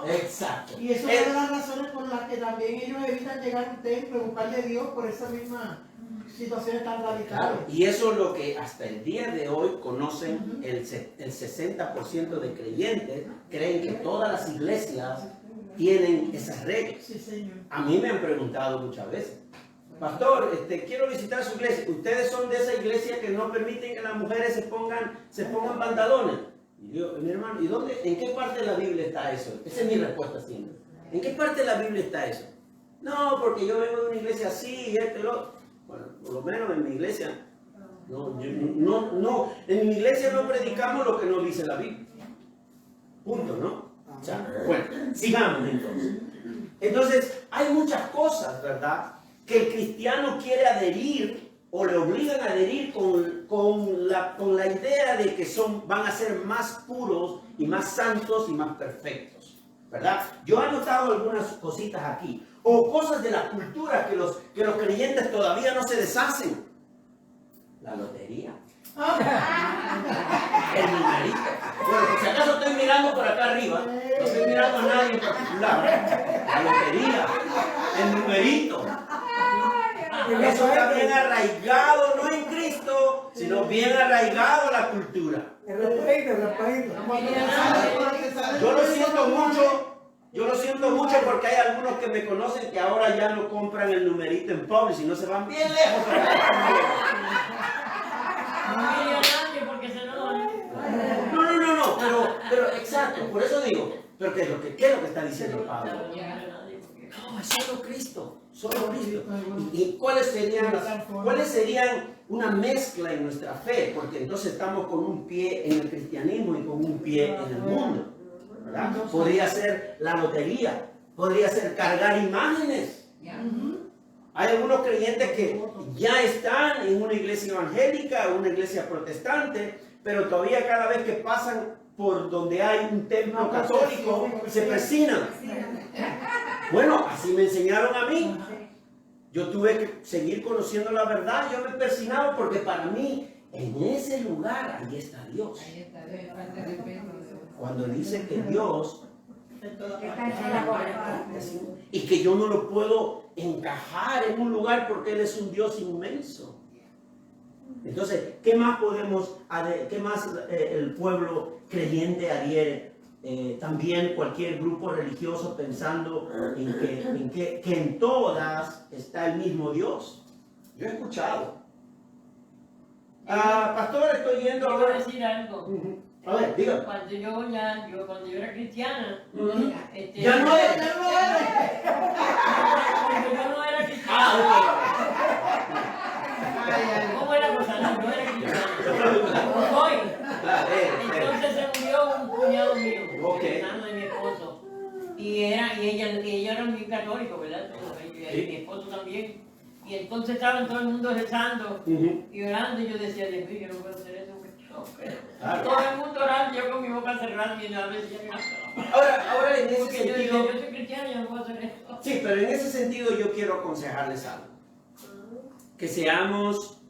Exacto. Y eso es una de las razones por las que también ellos evitan llegar a un templo y buscarle a Dios por esa misma situación tan radical. Claro, y eso es lo que hasta el día de hoy conocen el 60% de creyentes, creen que todas las iglesias tienen esas reglas. Sí, Señor. A mí me han preguntado muchas veces, pastor, quiero visitar su iglesia, ¿ustedes son de esa iglesia que no permiten que las mujeres se pongan pantalones? Y yo, mi hermano, ¿en qué parte de la Biblia está eso? Esa es mi respuesta siempre. ¿En qué parte de la Biblia está eso? No, porque yo vengo de una iglesia así y esto y lo otro. Bueno, por lo menos en mi iglesia, en mi iglesia no predicamos lo que nos dice la Biblia. Punto, ¿no? O sea, bueno, sigamos entonces. Entonces, hay muchas cosas, ¿verdad?, que el cristiano quiere adherir o le obligan a adherir con la idea de que van a ser más puros y más santos y más perfectos, ¿verdad? Yo he notado algunas cositas aquí, o cosas de la cultura que los creyentes todavía no se deshacen. La lotería. El numerito. Bueno, por si acaso estoy mirando por acá arriba, no estoy mirando a nadie en particular. La lotería, el numerito. Eso está bien arraigado, no en Cristo, sino bien arraigado a la cultura. Yo lo siento mucho porque hay algunos que me conocen que ahora ya no compran el numerito en Publix, sino se van bien lejos. No, pero exacto, por eso digo, pero ¿qué es lo que está diciendo Pablo? No, es solo Cristo. ¿Y cuáles serían una mezcla en nuestra fe? Porque entonces estamos con un pie en el cristianismo y con un pie en el mundo, ¿verdad? Podría ser la lotería, podría ser cargar imágenes. Hay algunos creyentes que ya están en una iglesia evangélica o una iglesia protestante, pero todavía cada vez que pasan por donde hay un templo católico se persignan. Bueno, así me enseñaron a mí. Yo tuve que seguir conociendo la verdad. Yo me persignaba porque para mí, en ese lugar, ahí está Dios. Cuando dice que Dios y que yo no lo puedo encajar en un lugar porque Él es un Dios inmenso. Entonces, ¿qué más el pueblo creyente adhiere? también cualquier grupo religioso pensando que en todas está el mismo Dios. Yo he escuchado. Pastor, estoy yendo Quiero ahora. decir algo. A ver, dígame. Cuando yo era cristiana, Ya no es. cuando yo no era cristiana, ¿cómo era la cosa? No, yo era cristiana. No soy. Entonces se murió un cuñado mío, hermano de mi esposo. Y ella era muy católico, ¿verdad? Y mi esposo también. Y entonces estaban todo el mundo rezando y orando. Y yo decía, Dios mío, yo no puedo hacer eso. Claro. Todo el mundo orando, yo con mi boca cerrada y a veces Ahora en ese porque sentido. yo soy cristiana y no puedo hacer eso. Sí, pero en ese sentido yo quiero aconsejarles algo. Que seamos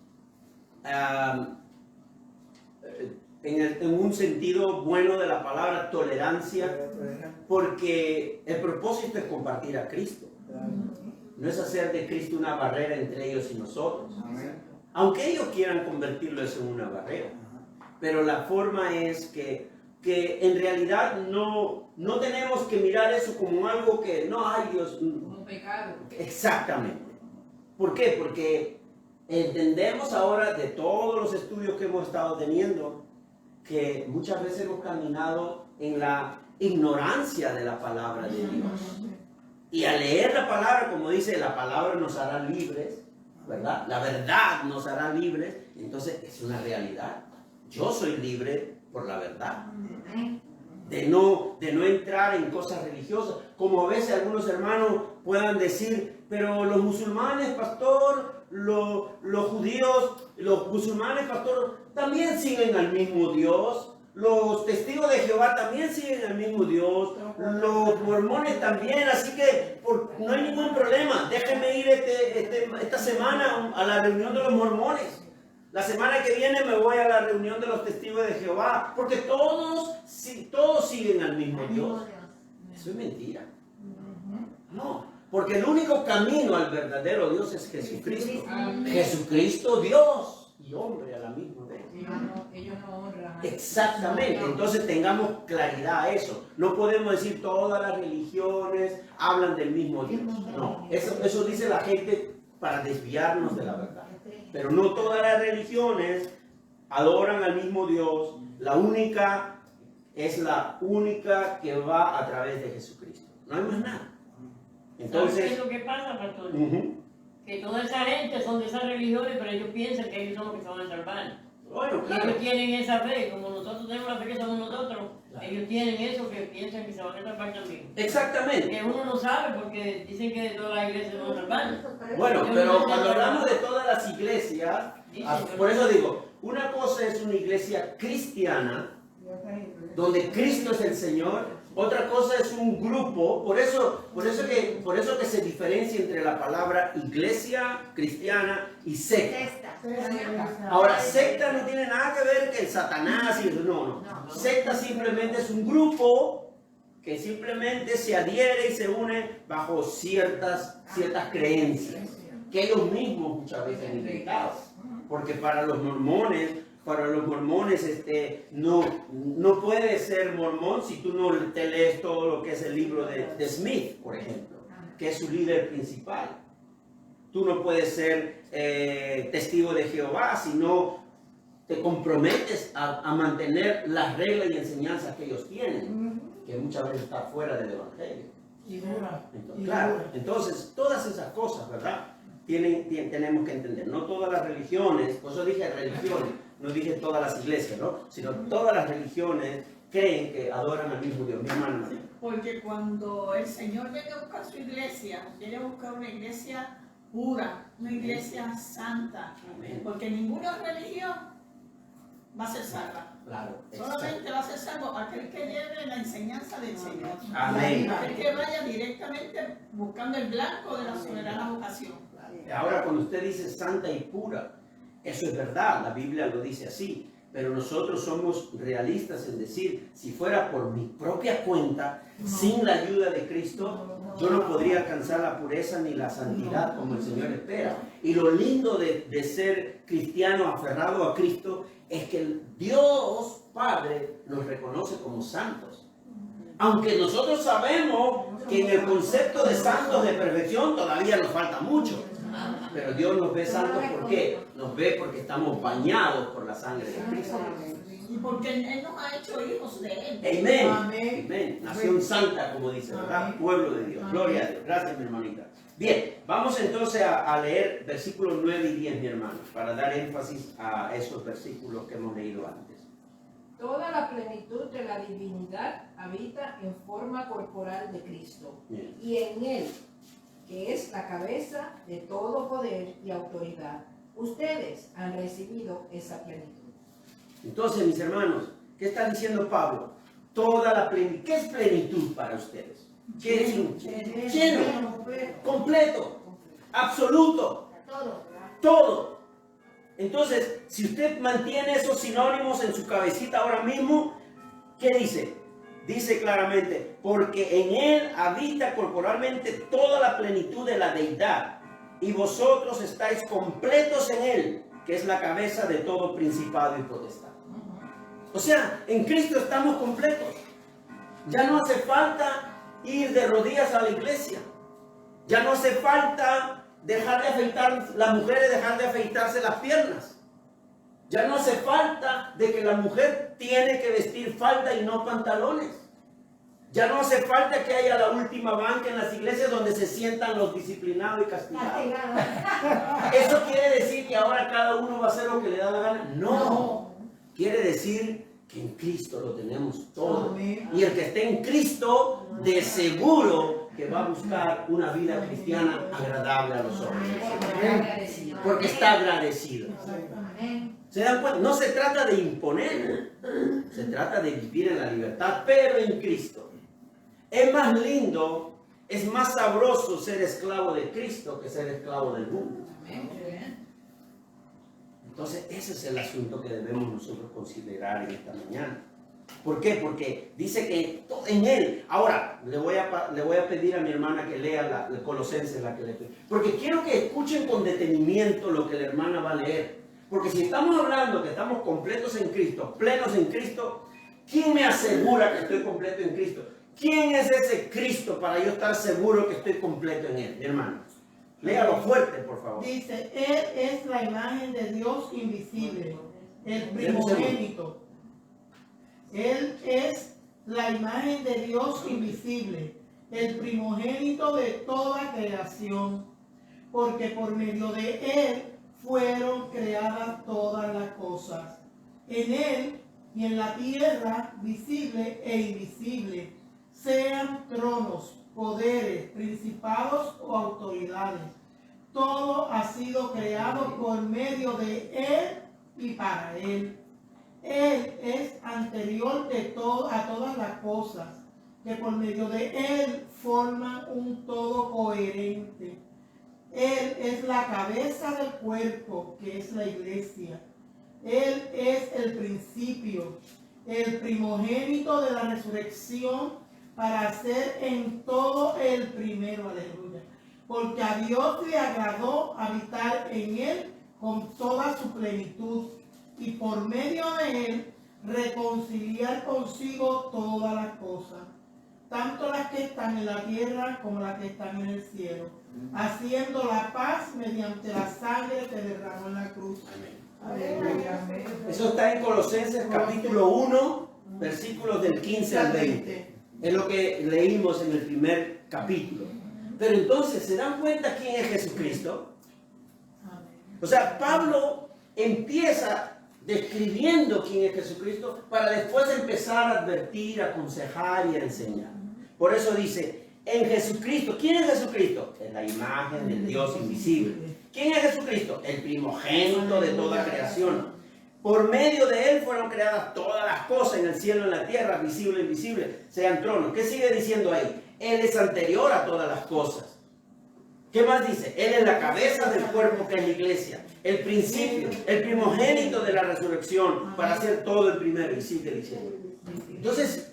en un sentido bueno de la palabra tolerancia, porque el propósito es compartir a Cristo. No es hacer de Cristo una barrera entre ellos y nosotros. Aunque ellos quieran convertirlo eso en una barrera. Pero la forma es que en realidad no tenemos que mirar eso como algo que no hay Dios. Como pecado. Exactamente. ¿Por qué? Porque entendemos ahora de todos los estudios que hemos estado teniendo que muchas veces hemos caminado en la ignorancia de la palabra de Dios. Y al leer la palabra, como dice, la palabra nos hará libres, ¿verdad? La verdad nos hará libres. Entonces es una realidad. Yo soy libre por la verdad. De no entrar en cosas religiosas. Como a veces algunos hermanos puedan decir, pero los musulmanes, pastor, los judíos, los musulmanes, pastor, también siguen al mismo Dios. Los testigos de Jehová también siguen al mismo Dios. Los mormones también. Así que no hay ningún problema. Déjenme ir esta semana a la reunión de los mormones. La semana que viene me voy a la reunión de los testigos de Jehová. Porque todos siguen al mismo Dios. Eso es mentira. No. Porque el único camino al verdadero Dios es Jesucristo. Jesucristo Dios y hombre a la misma vez. Ellos no honran. Exactamente, entonces tengamos claridad a eso. No podemos decir todas las religiones hablan del mismo Dios. No, eso dice la gente para desviarnos de la verdad. Pero no todas las religiones adoran al mismo Dios. La única es la única que va a través de Jesucristo. No hay más nada. Entonces, ¿sabes qué es lo que pasa, pastor? Que toda esa gente son de esas religiones, pero ellos piensan que ellos son los que se van a salvar. bueno, Y claro. ellos tienen esa fe, como nosotros tenemos la fe que somos nosotros, ellos tienen eso que piensan que se van a salvar también. Exactamente. Que uno no sabe porque dicen que de todas las iglesias se van a salvar. Bueno, pero cuando hablamos de todas las iglesias, por eso digo, una cosa es una iglesia cristiana, donde Cristo es el Señor. Otra cosa es un grupo, por eso que se diferencia entre la palabra iglesia cristiana y secta. Ahora, secta no tiene nada que ver que el Satanás y eso, no. Secta simplemente es un grupo que simplemente se adhiere y se une bajo ciertas creencias que ellos mismos muchas veces han inventado. Porque para los mormones no puedes ser mormón si tú no te lees todo lo que es el libro de Smith, por ejemplo, que es su líder principal. Tú no puedes ser testigo de Jehová si no te comprometes a mantener las reglas y enseñanzas que ellos tienen, que muchas veces está fuera del evangelio. Entonces, todas esas cosas, ¿verdad? Tenemos que entender. No todas las religiones, por eso dije religiones, no dije todas las iglesias, ¿no? Sino todas las religiones creen que adoran al mismo Dios. Mi hermano. Porque cuando el Señor viene a buscar su iglesia, viene a buscar una iglesia pura, una iglesia santa. Amén. Porque ninguna religión va a ser salva. Claro. Solamente va a ser salvo aquel que lleve la enseñanza del Señor. Amén. Aquel que vaya directamente buscando el blanco de la soberana vocación. Ahora, cuando usted dice santa y pura, eso es verdad, la Biblia lo dice así, pero nosotros somos realistas en decir, si fuera por mi propia cuenta, sin la ayuda de Cristo, yo no podría alcanzar la pureza ni la santidad como el Señor espera. Y lo lindo de ser cristiano aferrado a Cristo es que el Dios Padre nos reconoce como santos. Aunque nosotros sabemos que en el concepto de santos de perfección todavía nos falta mucho. Pero Dios nos ve santos, ¿por qué? Nos ve porque estamos bañados por la sangre de Cristo. Y porque Él nos ha hecho hijos de Él. Amén. Amén. Amén. Nación santa, como dice, ¿verdad? Pueblo de Dios. Gloria a Dios. Gracias, mi hermanita. Bien, vamos entonces a leer versículos 9 y 10, mi hermano, para dar énfasis a esos versículos que hemos leído antes. Toda la plenitud de la divinidad habita en forma corporal de Cristo. Bien. Y en Él, que es la cabeza de todo poder y autoridad, ustedes han recibido esa plenitud. Entonces, mis hermanos, ¿qué está diciendo Pablo? Toda la plenitud. ¿Qué es plenitud para ustedes? ¿Qué es lleno, completo, absoluto, todo? Entonces, si usted mantiene esos sinónimos en su cabecita ahora mismo, ¿qué dice? Dice claramente, porque en Él habita corporalmente toda la plenitud de la deidad, y vosotros estáis completos en Él, que es la cabeza de todo principado y potestad. O sea, en Cristo estamos completos. Ya no hace falta ir de rodillas a la iglesia. Ya no hace falta dejar de afeitar, las mujeres dejar de afeitarse las piernas. Ya no hace falta de que la mujer tiene que vestir falda y no pantalones. Ya no hace falta que haya la última banca en las iglesias donde se sientan los disciplinados y castigados. ¿Eso quiere decir que ahora cada uno va a hacer lo que le da la gana? No. Quiere decir que en Cristo lo tenemos todo. Amén. Y el que esté en Cristo, de seguro que va a buscar una vida cristiana agradable a los hombres. Porque está agradecido. ¿Se dan cuenta? No se trata de imponer, se trata de vivir en la libertad, pero en Cristo. Es más lindo, es más sabroso ser esclavo de Cristo que ser esclavo del mundo. Entonces, ese es el asunto que debemos nosotros considerar en esta mañana. ¿Por qué? Porque dice que en Él. Ahora, le voy a pedir a mi hermana que lea la Colosenses, la que le pedí. Porque quiero que escuchen con detenimiento lo que la hermana va a leer. Porque si estamos hablando que estamos completos en Cristo, plenos en Cristo, ¿quién me asegura que estoy completo en Cristo? ¿Quién es ese Cristo para yo estar seguro que estoy completo en Él, mi hermano? Léalo fuerte, por favor. Dice, Él es la imagen de Dios invisible, el primogénito. Él es la imagen de Dios invisible, el primogénito de toda creación, porque por medio de Él fueron creadas todas las cosas. En Él y en la tierra, visible e invisible, sean tronos, poderes, principados o autoridades. Todo ha sido creado por medio de Él y para Él. Él es anterior a todas las cosas, que por medio de Él forman un todo coherente. Él es la cabeza del cuerpo, que es la iglesia. Él es el principio, el primogénito de la resurrección, para ser en todo el primero, aleluya. Porque a Dios le agradó habitar en Él con toda su plenitud, y por medio de Él reconciliar consigo todas las cosas, tanto las que están en la tierra como las que están en el cielo, haciendo la paz mediante la sangre que derramó en la cruz. Aleluya. Eso está en Colosenses capítulo 1, versículos del 15 al 20. Es lo que leímos en el primer capítulo. Pero entonces, ¿se dan cuenta quién es Jesucristo? O sea, Pablo empieza describiendo quién es Jesucristo para después empezar a advertir, a aconsejar y a enseñar. Por eso dice, en Jesucristo. ¿Quién es Jesucristo? Es la imagen del Dios invisible. ¿Quién es Jesucristo? El primogénito de toda creación. Por medio de Él fueron creadas todas las cosas en el cielo y en la tierra, visible e invisible, sean tronos. ¿Qué sigue diciendo ahí? Él es anterior a todas las cosas. ¿Qué más dice? Él es la cabeza del cuerpo que es la iglesia, el principio, el primogénito de la resurrección, para hacer todo el primero. Y sigue diciendo. Entonces,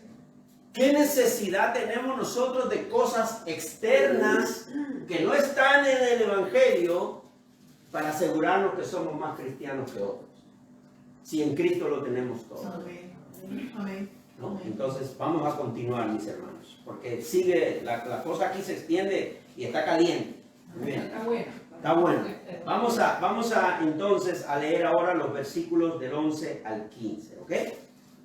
¿qué necesidad tenemos nosotros de cosas externas que no están en el Evangelio para asegurarnos que somos más cristianos que otros? Si en Cristo lo tenemos todo. Amén. Amén. ¿no? Entonces vamos a continuar, mis hermanos, porque sigue, la cosa aquí se extiende y está caliente. Bien. Está bueno. Está bueno. Vamos a entonces a leer ahora los versículos del 11 al 15, ¿ok?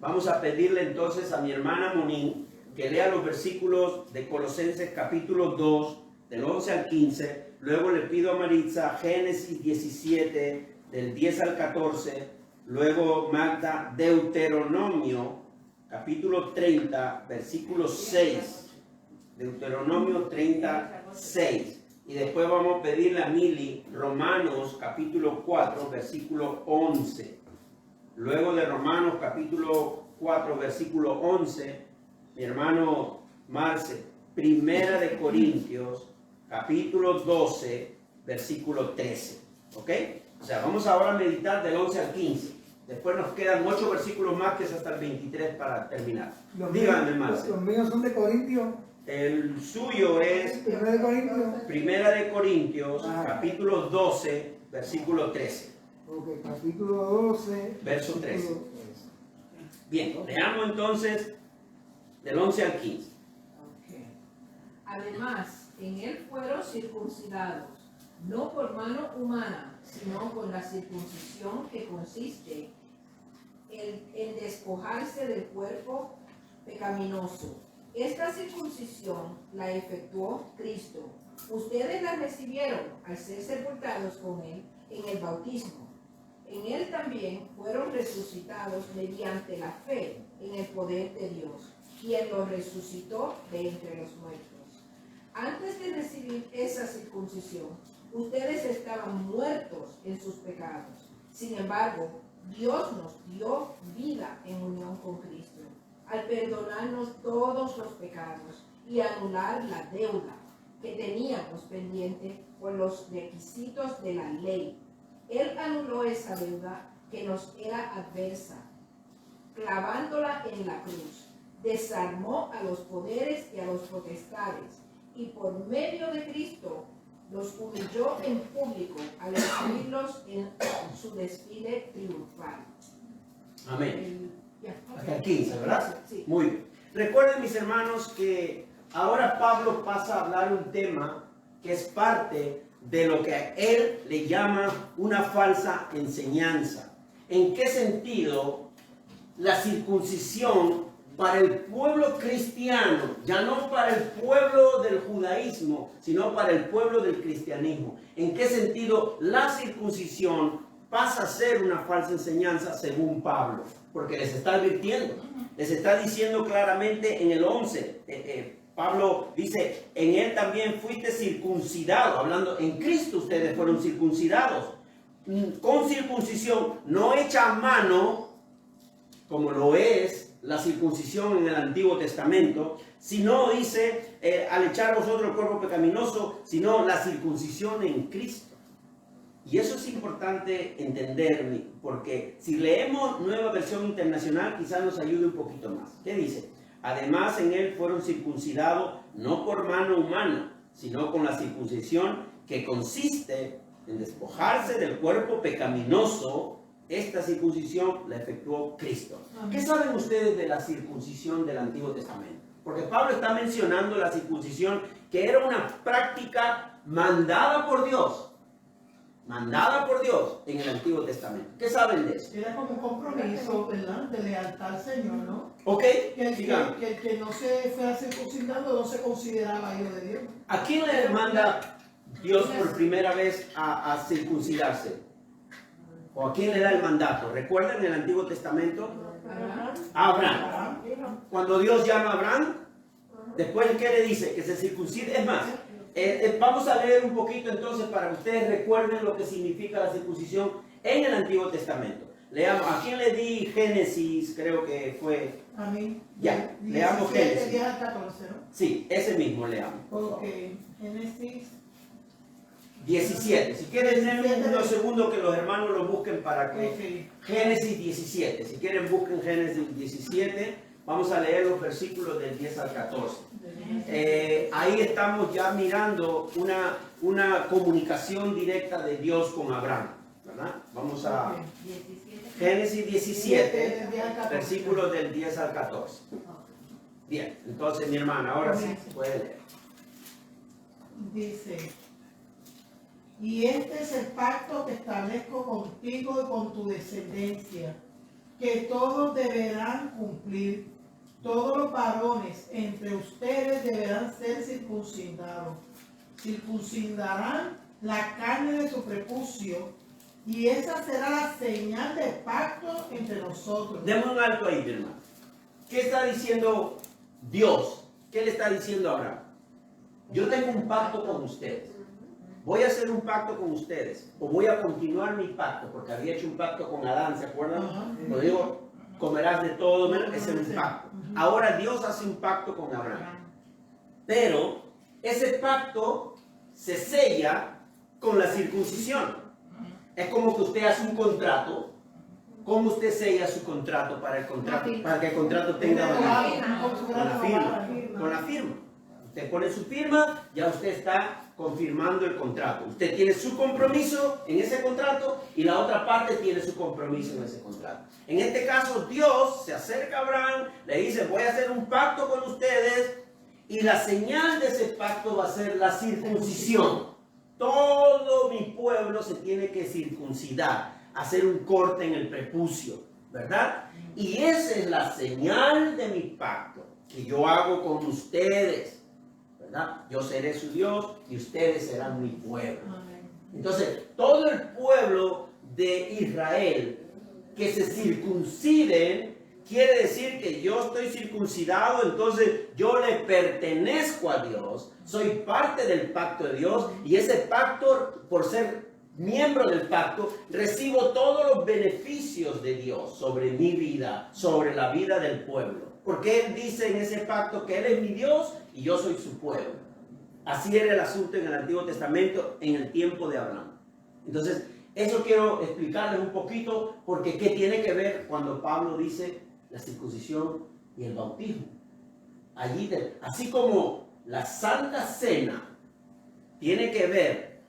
Vamos a pedirle entonces a mi hermana Monín que lea los versículos de Colosenses capítulo 2, del 11 al 15. Luego le pido a Maritza Génesis 17, del 10 al 14. Luego Magda Deuteronomio capítulo 30, versículo 6. Deuteronomio 36. Y después vamos a pedirle a Mili Romanos capítulo 4, versículo 11. Luego de Romanos capítulo 4, versículo 11, mi hermano Marce, Primera de Corintios capítulo 12, versículo 13. ¿Ok? O sea, vamos ahora a meditar del 11 al 15. Después nos quedan 8 versículos más, que es hasta el 23 para terminar. Díganme, Marce. Los míos son de Corintios. El suyo es Primera de Corintios, capítulo 12, versículo 13. Ok, capítulo 12, verso 13. versículo 13. Bien, leamos entonces del 11 al 15. Okay. Además, en él fueron circuncidados, no por mano humana, sino con la circuncisión que consiste en despojarse del cuerpo pecaminoso. Esta circuncisión la efectuó Cristo. Ustedes la recibieron al ser sepultados con él en el bautismo. En él también fueron resucitados mediante la fe en el poder de Dios, quien los resucitó de entre los muertos. Antes de recibir esa circuncisión, ustedes estaban muertos en sus pecados. Sin embargo, Dios nos dio vida en unión con Cristo, al perdonarnos todos los pecados y anular la deuda que teníamos pendiente por los requisitos de la ley. Él anuló esa deuda que nos era adversa, clavándola en la cruz. Desarmó a los poderes y a los potestades, y por medio de Cristo los humilló en público al exhibirlos en su desfile triunfal. Amén. Ya. Hasta el 15, ¿verdad? Sí. Muy bien. Recuerden, mis hermanos, que ahora Pablo pasa a hablar un tema que es parte de lo que a él le llama una falsa enseñanza. ¿En qué sentido la circuncisión para el pueblo cristiano, ya no para el pueblo del judaísmo, sino para el pueblo del cristianismo? ¿En qué sentido la circuncisión pasa a ser una falsa enseñanza según Pablo? Porque les está advirtiendo, les está diciendo claramente en el 11, Pablo dice, en él también fuiste circuncidado, hablando, en Cristo ustedes fueron circuncidados, con circuncisión no hecha a mano, como lo es la circuncisión en el Antiguo Testamento, sino, dice, al echar vosotros el cuerpo pecaminoso, sino la circuncisión en Cristo. Y eso es importante entender, porque si leemos Nueva Versión Internacional, quizás nos ayude un poquito más. ¿Qué dice? Además, en él fueron circuncidados no por mano humana, sino con la circuncisión que consiste en despojarse del cuerpo pecaminoso. Esta circuncisión la efectuó Cristo. ¿Qué saben ustedes de la circuncisión del Antiguo Testamento? Porque Pablo está mencionando la circuncisión, que era una práctica mandada por Dios. Mandada por Dios en el Antiguo Testamento. ¿Qué saben de eso? Era como un compromiso, ¿verdad? De lealtad al Señor, ¿no? Ok, Que el que no se fue a circuncidando no se consideraba hijo de Dios. ¿A quién le manda Dios por primera vez a circuncidarse? ¿O a quién le da el mandato? ¿Recuerdan en el Antiguo Testamento? A Abraham. Cuando Dios llama a Abraham, después ¿qué le dice? Que se circuncide. Es más, vamos a leer un poquito entonces para que ustedes recuerden lo que significa la circuncisión en el Antiguo Testamento. Leamos, ¿a quién le di Génesis? Creo que fue... A mí. Ya, leamos Génesis. 10 al 14, ¿no? Sí, ese mismo leamos. Ok, Génesis 17. Si quieren, denme unos segundos que los hermanos lo busquen para que... Okay. Génesis 17. Si quieren, busquen Génesis 17. Vamos a leer los versículos del 10 al 14. Ahí estamos ya mirando una comunicación directa de Dios con Abraham, ¿verdad? Vamos a... 17. Génesis 17, 10 al 14. versículos del 10 al 14. Bien, entonces mi hermana, ahora sí puede leer. Dice, y este es el pacto que establezco contigo y con tu descendencia, que todos deberán cumplir. Todos los varones entre ustedes deberán ser circuncidados. Circuncidarán la carne de su prepucio, y esa será la señal de pacto entre nosotros. Demos un alto ahí, mi hermano. ¿Qué está diciendo Dios? ¿Qué le está diciendo a Abraham? Yo tengo un pacto con ustedes. Voy a hacer un pacto con ustedes. O voy a continuar mi pacto, porque había hecho un pacto con Adán, ¿se acuerdan? Lo digo, comerás de todo, ese es un pacto. Ahora Dios hace un pacto con Abraham. Pero ese pacto se sella con la circuncisión. Es como que usted hace un contrato. ¿Cómo usted sella su contrato para el contrato? Para que el contrato tenga validez. Con la firma. Con la firma. Usted pone su firma, ya usted está confirmando el contrato. Usted tiene su compromiso en ese contrato y la otra parte tiene su compromiso en ese contrato. En este caso, Dios se acerca a Abraham, le dice, voy a hacer un pacto con ustedes y la señal de ese pacto va a ser la circuncisión. Todo mi pueblo se tiene que circuncidar, hacer un corte en el prepucio, ¿verdad? Y esa es la señal de mi pacto que yo hago con ustedes, ¿verdad? Yo seré su Dios y ustedes serán mi pueblo. Entonces, todo el pueblo de Israel que se circunciden quiere decir que yo estoy circuncidado, entonces yo le pertenezco a Dios, soy parte del pacto de Dios y ese pacto, por ser miembro del pacto, recibo todos los beneficios de Dios sobre mi vida, sobre la vida del pueblo. Porque Él dice en ese pacto que Él es mi Dios y yo soy su pueblo. Así era el asunto en el Antiguo Testamento en el tiempo de Abraham. Entonces, eso quiero explicarles un poquito porque ¿qué tiene que ver cuando Pablo dice la circuncisión y el bautismo? Allí, así como la Santa Cena tiene que ver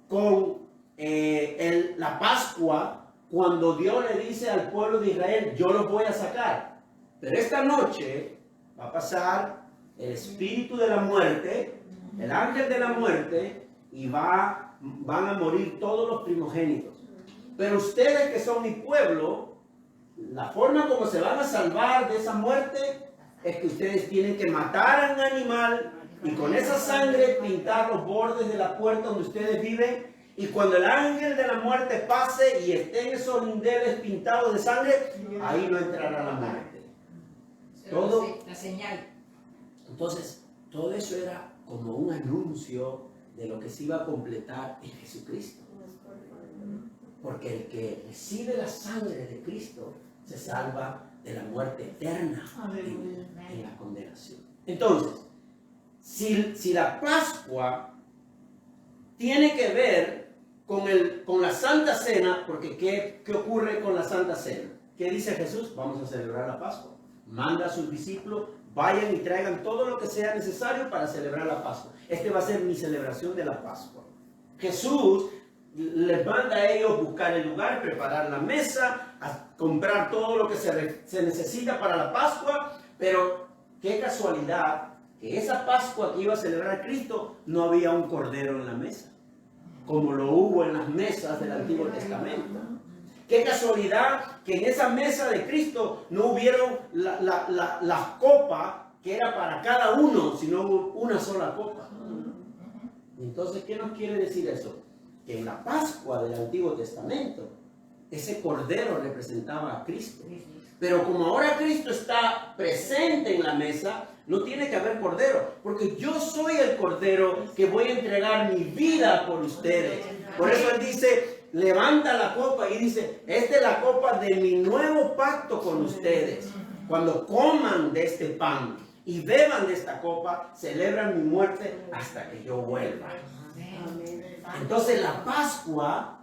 con la Pascua, cuando Dios le dice al pueblo de Israel, yo los voy a sacar. Pero esta noche va a pasar el espíritu de la muerte, el ángel de la muerte, y van a morir todos los primogénitos. Pero ustedes que son mi pueblo, la forma como se van a salvar de esa muerte es que ustedes tienen que matar a un animal y con esa sangre pintar los bordes de la puerta donde ustedes viven. Y cuando el ángel de la muerte pase y estén esos lindeles pintados de sangre, ahí no entrará la muerte. Todo, la señal. Entonces, todo eso era como un anuncio de lo que se iba a completar en Jesucristo. Porque el que recibe la sangre de Cristo se salva de la muerte eterna en la condenación. Entonces, si la Pascua tiene que ver con la Santa Cena, porque ¿qué ocurre con la Santa Cena? ¿Qué dice Jesús? Vamos a celebrar la Pascua. Manda a sus discípulos, vayan y traigan todo lo que sea necesario para celebrar la Pascua. Este va a ser mi celebración de la Pascua. Jesús les manda a ellos buscar el lugar, preparar la mesa, a comprar todo lo que se necesita para la Pascua, pero qué casualidad que esa Pascua que iba a celebrar Cristo no había un cordero en la mesa, como lo hubo en las mesas del Antiguo Testamento. Qué casualidad que en esa mesa de Cristo no hubieron las copas que era para cada uno, sino una sola copa. Entonces, ¿qué nos quiere decir eso? Que en la Pascua del Antiguo Testamento, ese cordero representaba a Cristo. Pero como ahora Cristo está presente en la mesa, no tiene que haber cordero, porque yo soy el cordero que voy a entregar mi vida por ustedes. Por eso Él dice, levanta la copa y dice, esta es la copa de mi nuevo pacto con ustedes. Cuando coman de este pan y beban de esta copa, celebran mi muerte hasta que yo vuelva. Entonces la Pascua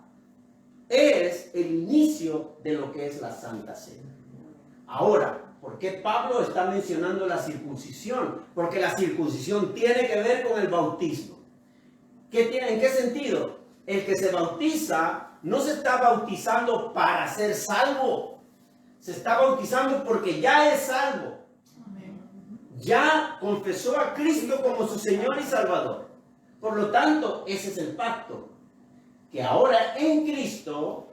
es el inicio de lo que es la Santa Cena. Ahora, ¿por qué Pablo está mencionando la circuncisión? Porque la circuncisión tiene que ver con el bautismo. ¿En qué sentido? el que se bautiza no se está bautizando para ser salvo. Se está bautizando porque ya es salvo. Ya confesó a Cristo como su Señor y Salvador. Por lo tanto, ese es el pacto. Que ahora en Cristo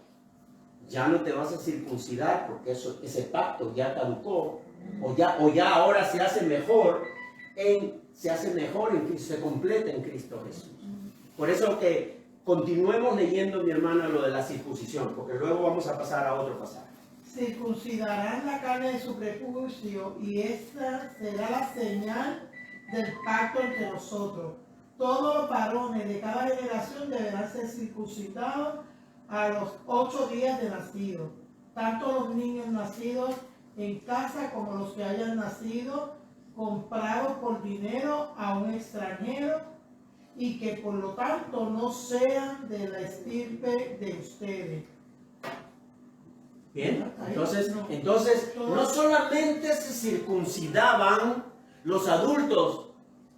ya no te vas a circuncidar porque ese pacto ya caducó. O ya ahora se hace mejor en Cristo, se completa en Cristo Jesús. Por eso que continuemos leyendo, mi hermana, lo de la circuncisión, porque luego vamos a pasar a otro pasaje. Circuncidarán la carne de su prepucio, y esta será la señal del pacto entre nosotros. Todos los varones de cada generación deberán ser circuncidados a los 8 días de nacido, tanto los niños nacidos en casa como los que hayan nacido comprados por dinero a un extranjero, y que por lo tanto no sean de la estirpe de ustedes. Bien, entonces no solamente se circuncidaban los adultos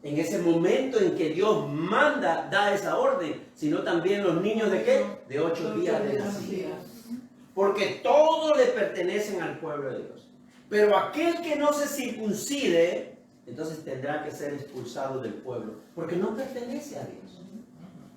en ese momento en que Dios da esa orden, sino también los niños ¿de qué? De 8 días de nacido. Porque todos le pertenecen al pueblo de Dios. Pero aquel que no se circuncide, entonces tendrá que ser expulsado del pueblo, porque no pertenece a Dios.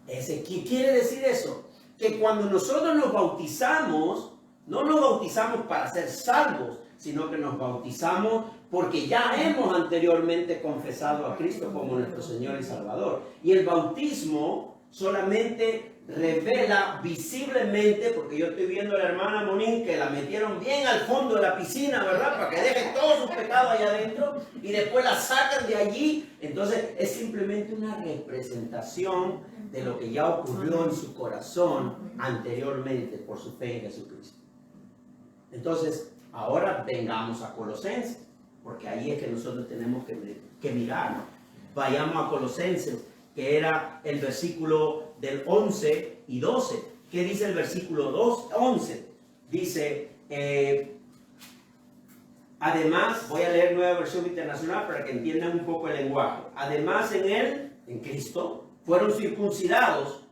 ¿Qué quiere decir eso? Que cuando nosotros nos bautizamos, no nos bautizamos para ser salvos, sino que nos bautizamos porque ya hemos anteriormente confesado a Cristo como nuestro Señor y Salvador. Y el bautismo solamente revela visiblemente, porque yo estoy viendo a la hermana Monín que la metieron bien al fondo de la piscina, ¿verdad? Para que deje todos sus pecados allá adentro y después la sacan de allí. Entonces es simplemente una representación de lo que ya ocurrió en su corazón anteriormente por su fe en Jesucristo. Entonces, ahora vengamos a Colosenses, porque ahí es que nosotros tenemos que mirar, ¿no? Vayamos a Colosenses, que era el versículo del 11 y 12. ¿Qué dice el versículo 11? Dice, además, voy a leer Nueva Versión Internacional para que entiendan un poco el lenguaje. Además, en Cristo, fueron circuncidados.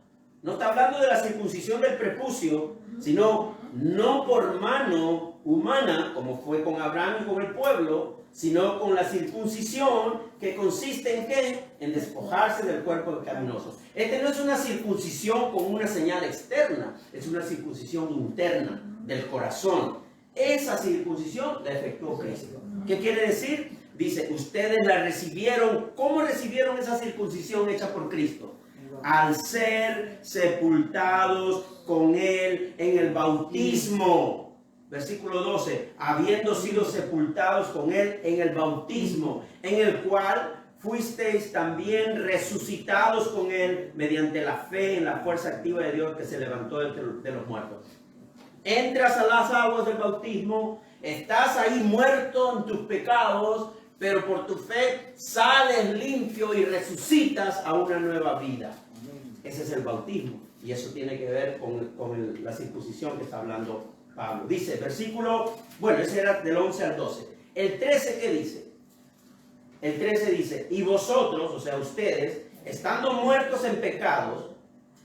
No está hablando de la circuncisión del prepucio, sino no por mano humana, como fue con Abraham y con el pueblo, sino con la circuncisión que consiste en ¿qué? En despojarse del cuerpo pecaminoso. Este no es una circuncisión con una señal externa, es una circuncisión interna del corazón. Esa circuncisión la efectuó Cristo. ¿Qué quiere decir? Dice, ustedes la recibieron. ¿Cómo recibieron esa circuncisión hecha por Cristo? Al ser sepultados con Él en el bautismo. Versículo 12, habiendo sido sepultados con Él en el bautismo, en el cual fuisteis también resucitados con Él mediante la fe en la fuerza activa de Dios que se levantó de los muertos. Entras a las aguas del bautismo, estás ahí muerto en tus pecados, pero por tu fe sales limpio y resucitas a una nueva vida. Ese es el bautismo, y eso tiene que ver con la circuncisión que está hablando Pablo. Dice, ese era del 11 al 12. El 13, ¿qué dice? El 13 dice, y vosotros, o sea, ustedes, estando muertos en pecados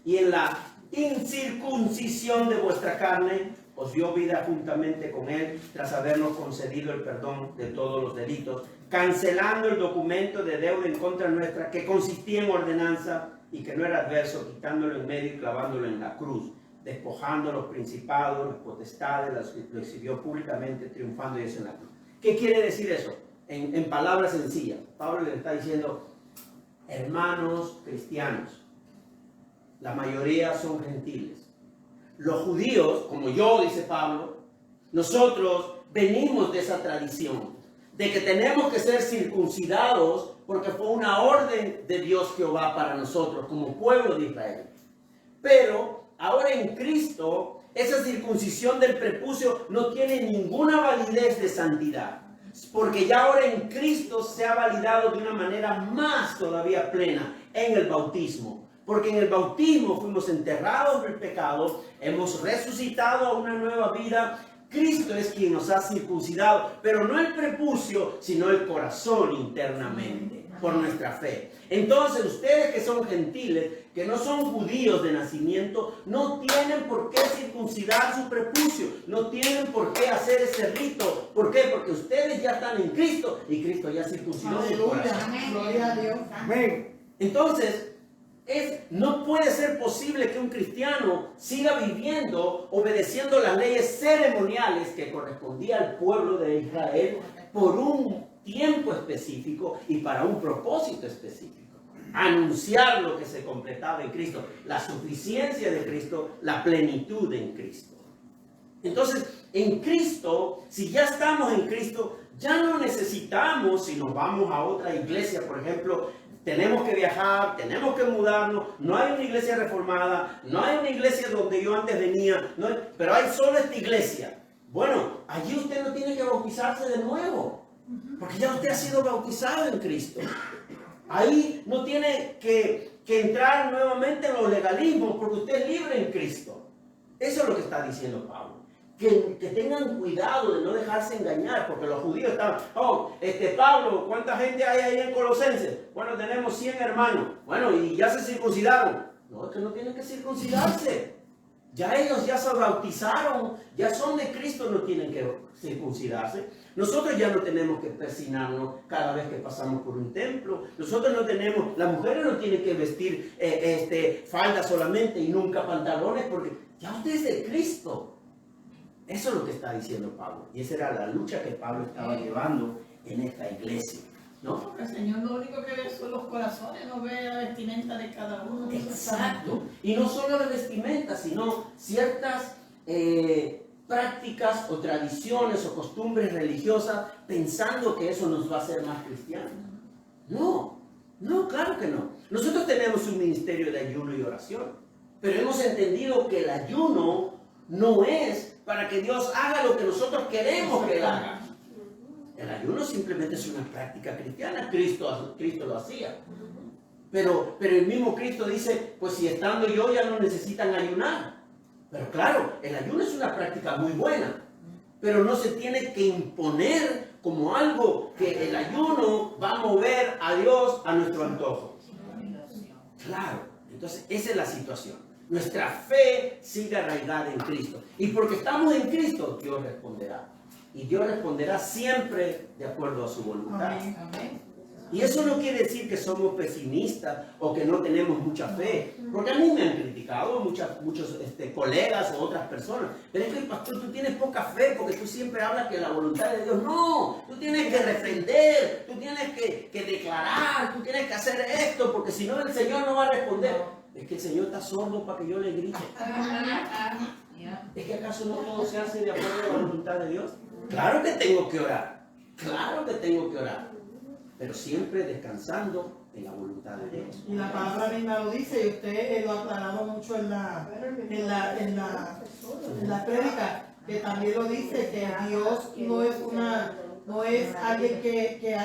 y en la incircuncisión de vuestra carne, os dio vida juntamente con Él, tras habernos concedido el perdón de todos los delitos, cancelando el documento de deuda en contra nuestra, que consistía en ordenanza y que no era adverso, quitándolo en medio y clavándolo en la cruz, despojando a los principados, las potestades, lo exhibió públicamente, triunfando y eso en la cruz. ¿Qué quiere decir eso? En palabras sencillas, Pablo le está diciendo, hermanos cristianos, la mayoría son gentiles. Los judíos, como yo, dice Pablo, nosotros venimos de esa tradición, de que tenemos que ser circuncidados porque fue una orden de Dios Jehová para nosotros como pueblo de Israel. Pero ahora en Cristo, esa circuncisión del prepucio no tiene ninguna validez de santidad, porque ya ahora en Cristo se ha validado de una manera más todavía plena en el bautismo. Porque en el bautismo fuimos enterrados del pecado, hemos resucitado a una nueva vida. Cristo es quien nos ha circuncidado, pero no el prepucio, sino el corazón internamente. por nuestra fe. Entonces ustedes que son gentiles, que no son judíos de nacimiento, no tienen por qué circuncidar su prepucio, no tienen por qué hacer ese rito. ¿Por qué? Porque ustedes ya están en Cristo y Cristo ya circuncidó su corazón. Aleluya, gloria a Dios. Amén. Entonces, no puede ser posible que un cristiano siga viviendo obedeciendo las leyes ceremoniales que correspondía al pueblo de Israel por un tiempo específico y para un propósito específico. Anunciar lo que se completaba en Cristo, la suficiencia de Cristo, la plenitud en Cristo. Entonces, en Cristo, si ya estamos en Cristo, ya no necesitamos, si nos vamos a otra iglesia, por ejemplo, tenemos que viajar, tenemos que mudarnos, no hay una iglesia reformada, no hay una iglesia donde yo antes venía, pero hay solo esta iglesia. Bueno, allí usted no tiene que bautizarse de nuevo, porque ya usted ha sido bautizado en Cristo. Ahí no tiene que entrar nuevamente en los legalismos, porque usted es libre en Cristo. Eso es lo que está diciendo Pablo. Que tengan cuidado de no dejarse engañar, porque los judíos estaban, Pablo, ¿cuánta gente hay ahí en Colosenses? Bueno, tenemos 100 hermanos. Bueno, y ya se circuncidaron. No, es que no tienen que circuncidarse. Ya ellos ya se bautizaron, ya son de Cristo, no tienen que circuncidarse. Nosotros ya no tenemos que persignarnos cada vez que pasamos por un templo. Nosotros no tenemos, las mujeres no tienen que vestir falda solamente y nunca pantalones, porque ya usted es de Cristo. Eso es lo que está diciendo Pablo. Y esa era la lucha que Pablo estaba llevando en esta iglesia, ¿no? Porque el Señor lo único que ve son los corazones, no ve la vestimenta de cada uno. Exacto. Y no solo la vestimenta, sino ciertas prácticas o tradiciones o costumbres religiosas, pensando que eso nos va a hacer más cristianos. No, claro que no. Nosotros tenemos un ministerio de ayuno y oración, pero hemos entendido que el ayuno no es para que Dios haga lo que nosotros queremos que Él haga. El ayuno simplemente es una práctica cristiana. Cristo lo hacía. Pero el mismo Cristo dice, pues si estando yo ya no necesitan ayunar. Pero claro, el ayuno es una práctica muy buena, pero no se tiene que imponer como algo que el ayuno va a mover a Dios a nuestro antojo. Claro, entonces esa es la situación. Nuestra fe sigue arraigada en Cristo. Y porque estamos en Cristo, Dios responderá. Y Dios responderá siempre de acuerdo a su voluntad. Amén, amén. Y eso no quiere decir que somos pesimistas o que no tenemos mucha fe. Porque a mí me han criticado muchos colegas o otras personas. Pero es que, pastor, tú tienes poca fe porque tú siempre hablas que la voluntad de Dios. No, tú tienes que reprender, tú tienes que declarar, tú tienes que hacer esto, porque si no el Señor no va a responder. Es que el Señor está sordo para que yo le grite. ¿Es que acaso no todo se hace de acuerdo a la voluntad de Dios? Claro que tengo que orar. Claro que tengo que orar. Pero siempre descansando en la voluntad de Dios. Y la palabra misma lo dice, y usted lo ha aclarado mucho en la prédica, que también lo dice, que Dios no es alguien que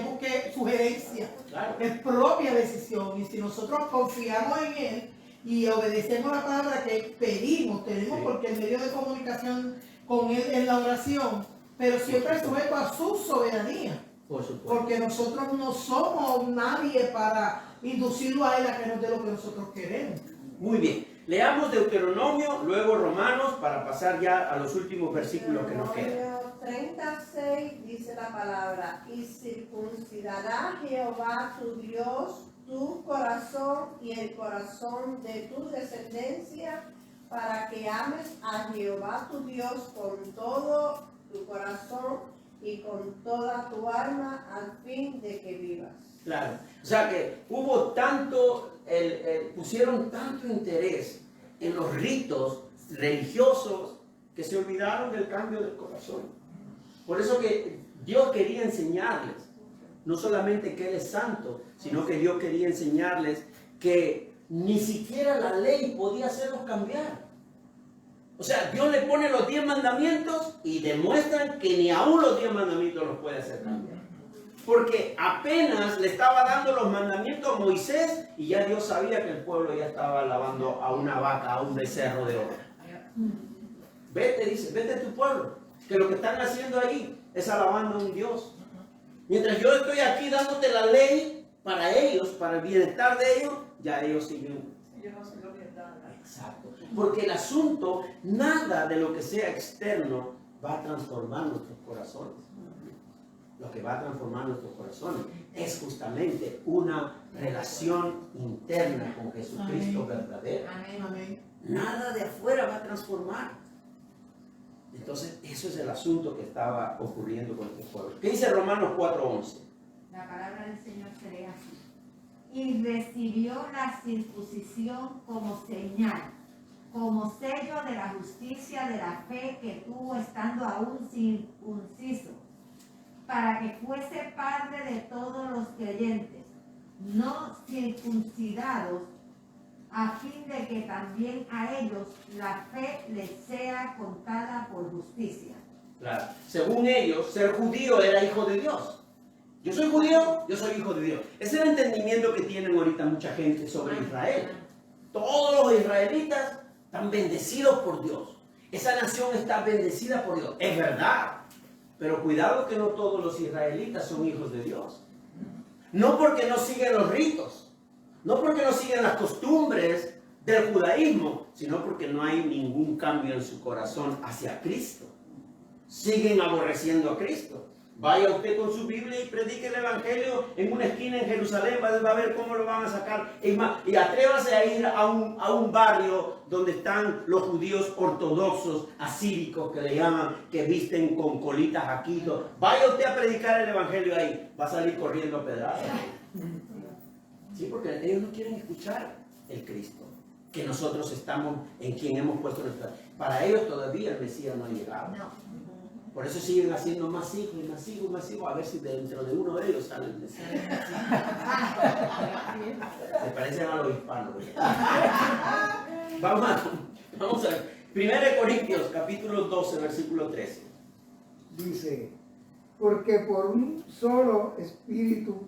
busque sugerencia. Claro. Es propia decisión. Y si nosotros confiamos en Él y obedecemos la palabra que pedimos, tenemos, porque el medio de comunicación con Él es la oración, pero siempre sujeto a su soberanía. Por supuesto. Porque nosotros no somos nadie para inducirlo a Él a que nos dé lo que nosotros queremos. Muy bien. Leamos Deuteronomio, luego Romanos, para pasar ya a los últimos versículos que nos quedan. Deuteronomio 36 dice la palabra: y circuncidará Jehová tu Dios tu corazón y el corazón de tu descendencia, para que ames a Jehová tu Dios con todo tu corazón y con toda tu alma, al fin de que vivas. Claro. O sea que hubo tanto, pusieron tanto interés en los ritos religiosos que se olvidaron del cambio del corazón. Por eso que Dios quería enseñarles, no solamente que Él es santo, sino que Dios quería enseñarles que ni siquiera la ley podía hacerlos cambiar. O sea, Dios le pone los 10 mandamientos y demuestran que ni aún los 10 mandamientos los puede hacer cambiar. Porque apenas le estaba dando los mandamientos a Moisés y ya Dios sabía que el pueblo ya estaba alabando a una vaca, a un becerro de oro. Vete, dice, vete a tu pueblo, que lo que están haciendo ahí es alabando a un Dios. Mientras yo estoy aquí dándote la ley para ellos, para el bienestar de ellos, ya ellos siguen. Ellos no hacen lo que da. Exacto. Porque el asunto, nada de lo que sea externo va a transformar nuestros corazones. Lo que va a transformar nuestros corazones es justamente una relación interna con Jesucristo verdadera. Amén. Nada de afuera va a transformar. Entonces, eso es el asunto que estaba ocurriendo con este pueblo. ¿Qué dice Romanos 4:11? La palabra del Señor se lee así. Y recibió la circuncisión como señal, como sello de la justicia de la fe que tuvo estando aún circunciso, para que fuese padre de todos los creyentes, no circuncidados, a fin de que también a ellos la fe les sea contada por justicia. Claro. Según ellos, ser judío era hijo de Dios. Yo soy judío, yo soy hijo de Dios. Ese es el entendimiento que tienen ahorita mucha gente sobre Israel. Todos los israelitas están bendecidos por Dios. Esa nación está bendecida por Dios. Es verdad. Pero cuidado que no todos los israelitas son hijos de Dios. No porque no siguen los ritos. No porque no siguen las costumbres del judaísmo, sino porque no hay ningún cambio en su corazón hacia Cristo. Siguen aborreciendo a Cristo. Vaya usted con su Biblia y predique el Evangelio en una esquina en Jerusalén, va a ver cómo lo van a sacar. Es más, y atrévase a ir a un barrio donde están los judíos ortodoxos, asíricos, que le llaman, que visten con colitas aquí. Vaya usted a predicar el Evangelio ahí, va a salir corriendo a pedradas. Sí, porque ellos no quieren escuchar el Cristo, que nosotros estamos en quien hemos puesto nuestra. Para ellos todavía el Mesías no ha llegado. No. Por eso siguen haciendo más hijos y más hijos, más hijos, a ver si dentro de uno de ellos sale el Mesías. Se parecen a los hispanos. Vamos a ver. 1 Corintios, capítulo 12, versículo 13. Dice, porque por un solo espíritu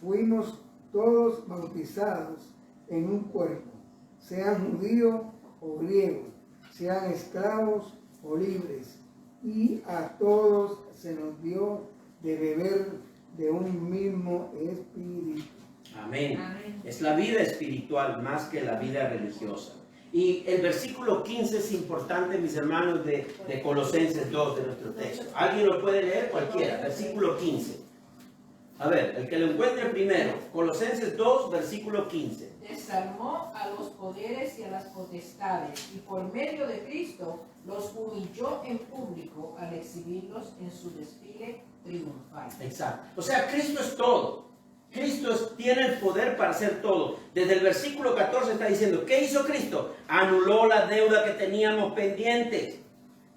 fuimos todos bautizados en un cuerpo, sean judíos o griegos, sean esclavos o libres, y a todos se nos dio de beber de un mismo espíritu. Amén. Amén. Es la vida espiritual más que la vida religiosa. Y el versículo 15 es importante, mis hermanos, de Colosenses 2, de nuestro texto. ¿Alguien lo puede leer? Cualquiera. Versículo 15. A ver, el que lo encuentre primero. Colosenses 2, versículo 15. Desarmó a los poderes y a las potestades, y por medio de Cristo los humilló en público al exhibirlos en su desfile triunfal. Exacto. O sea, Cristo es todo. Cristo tiene el poder para hacer todo. Desde el versículo 14 está diciendo, ¿qué hizo Cristo? Anuló la deuda que teníamos pendientes.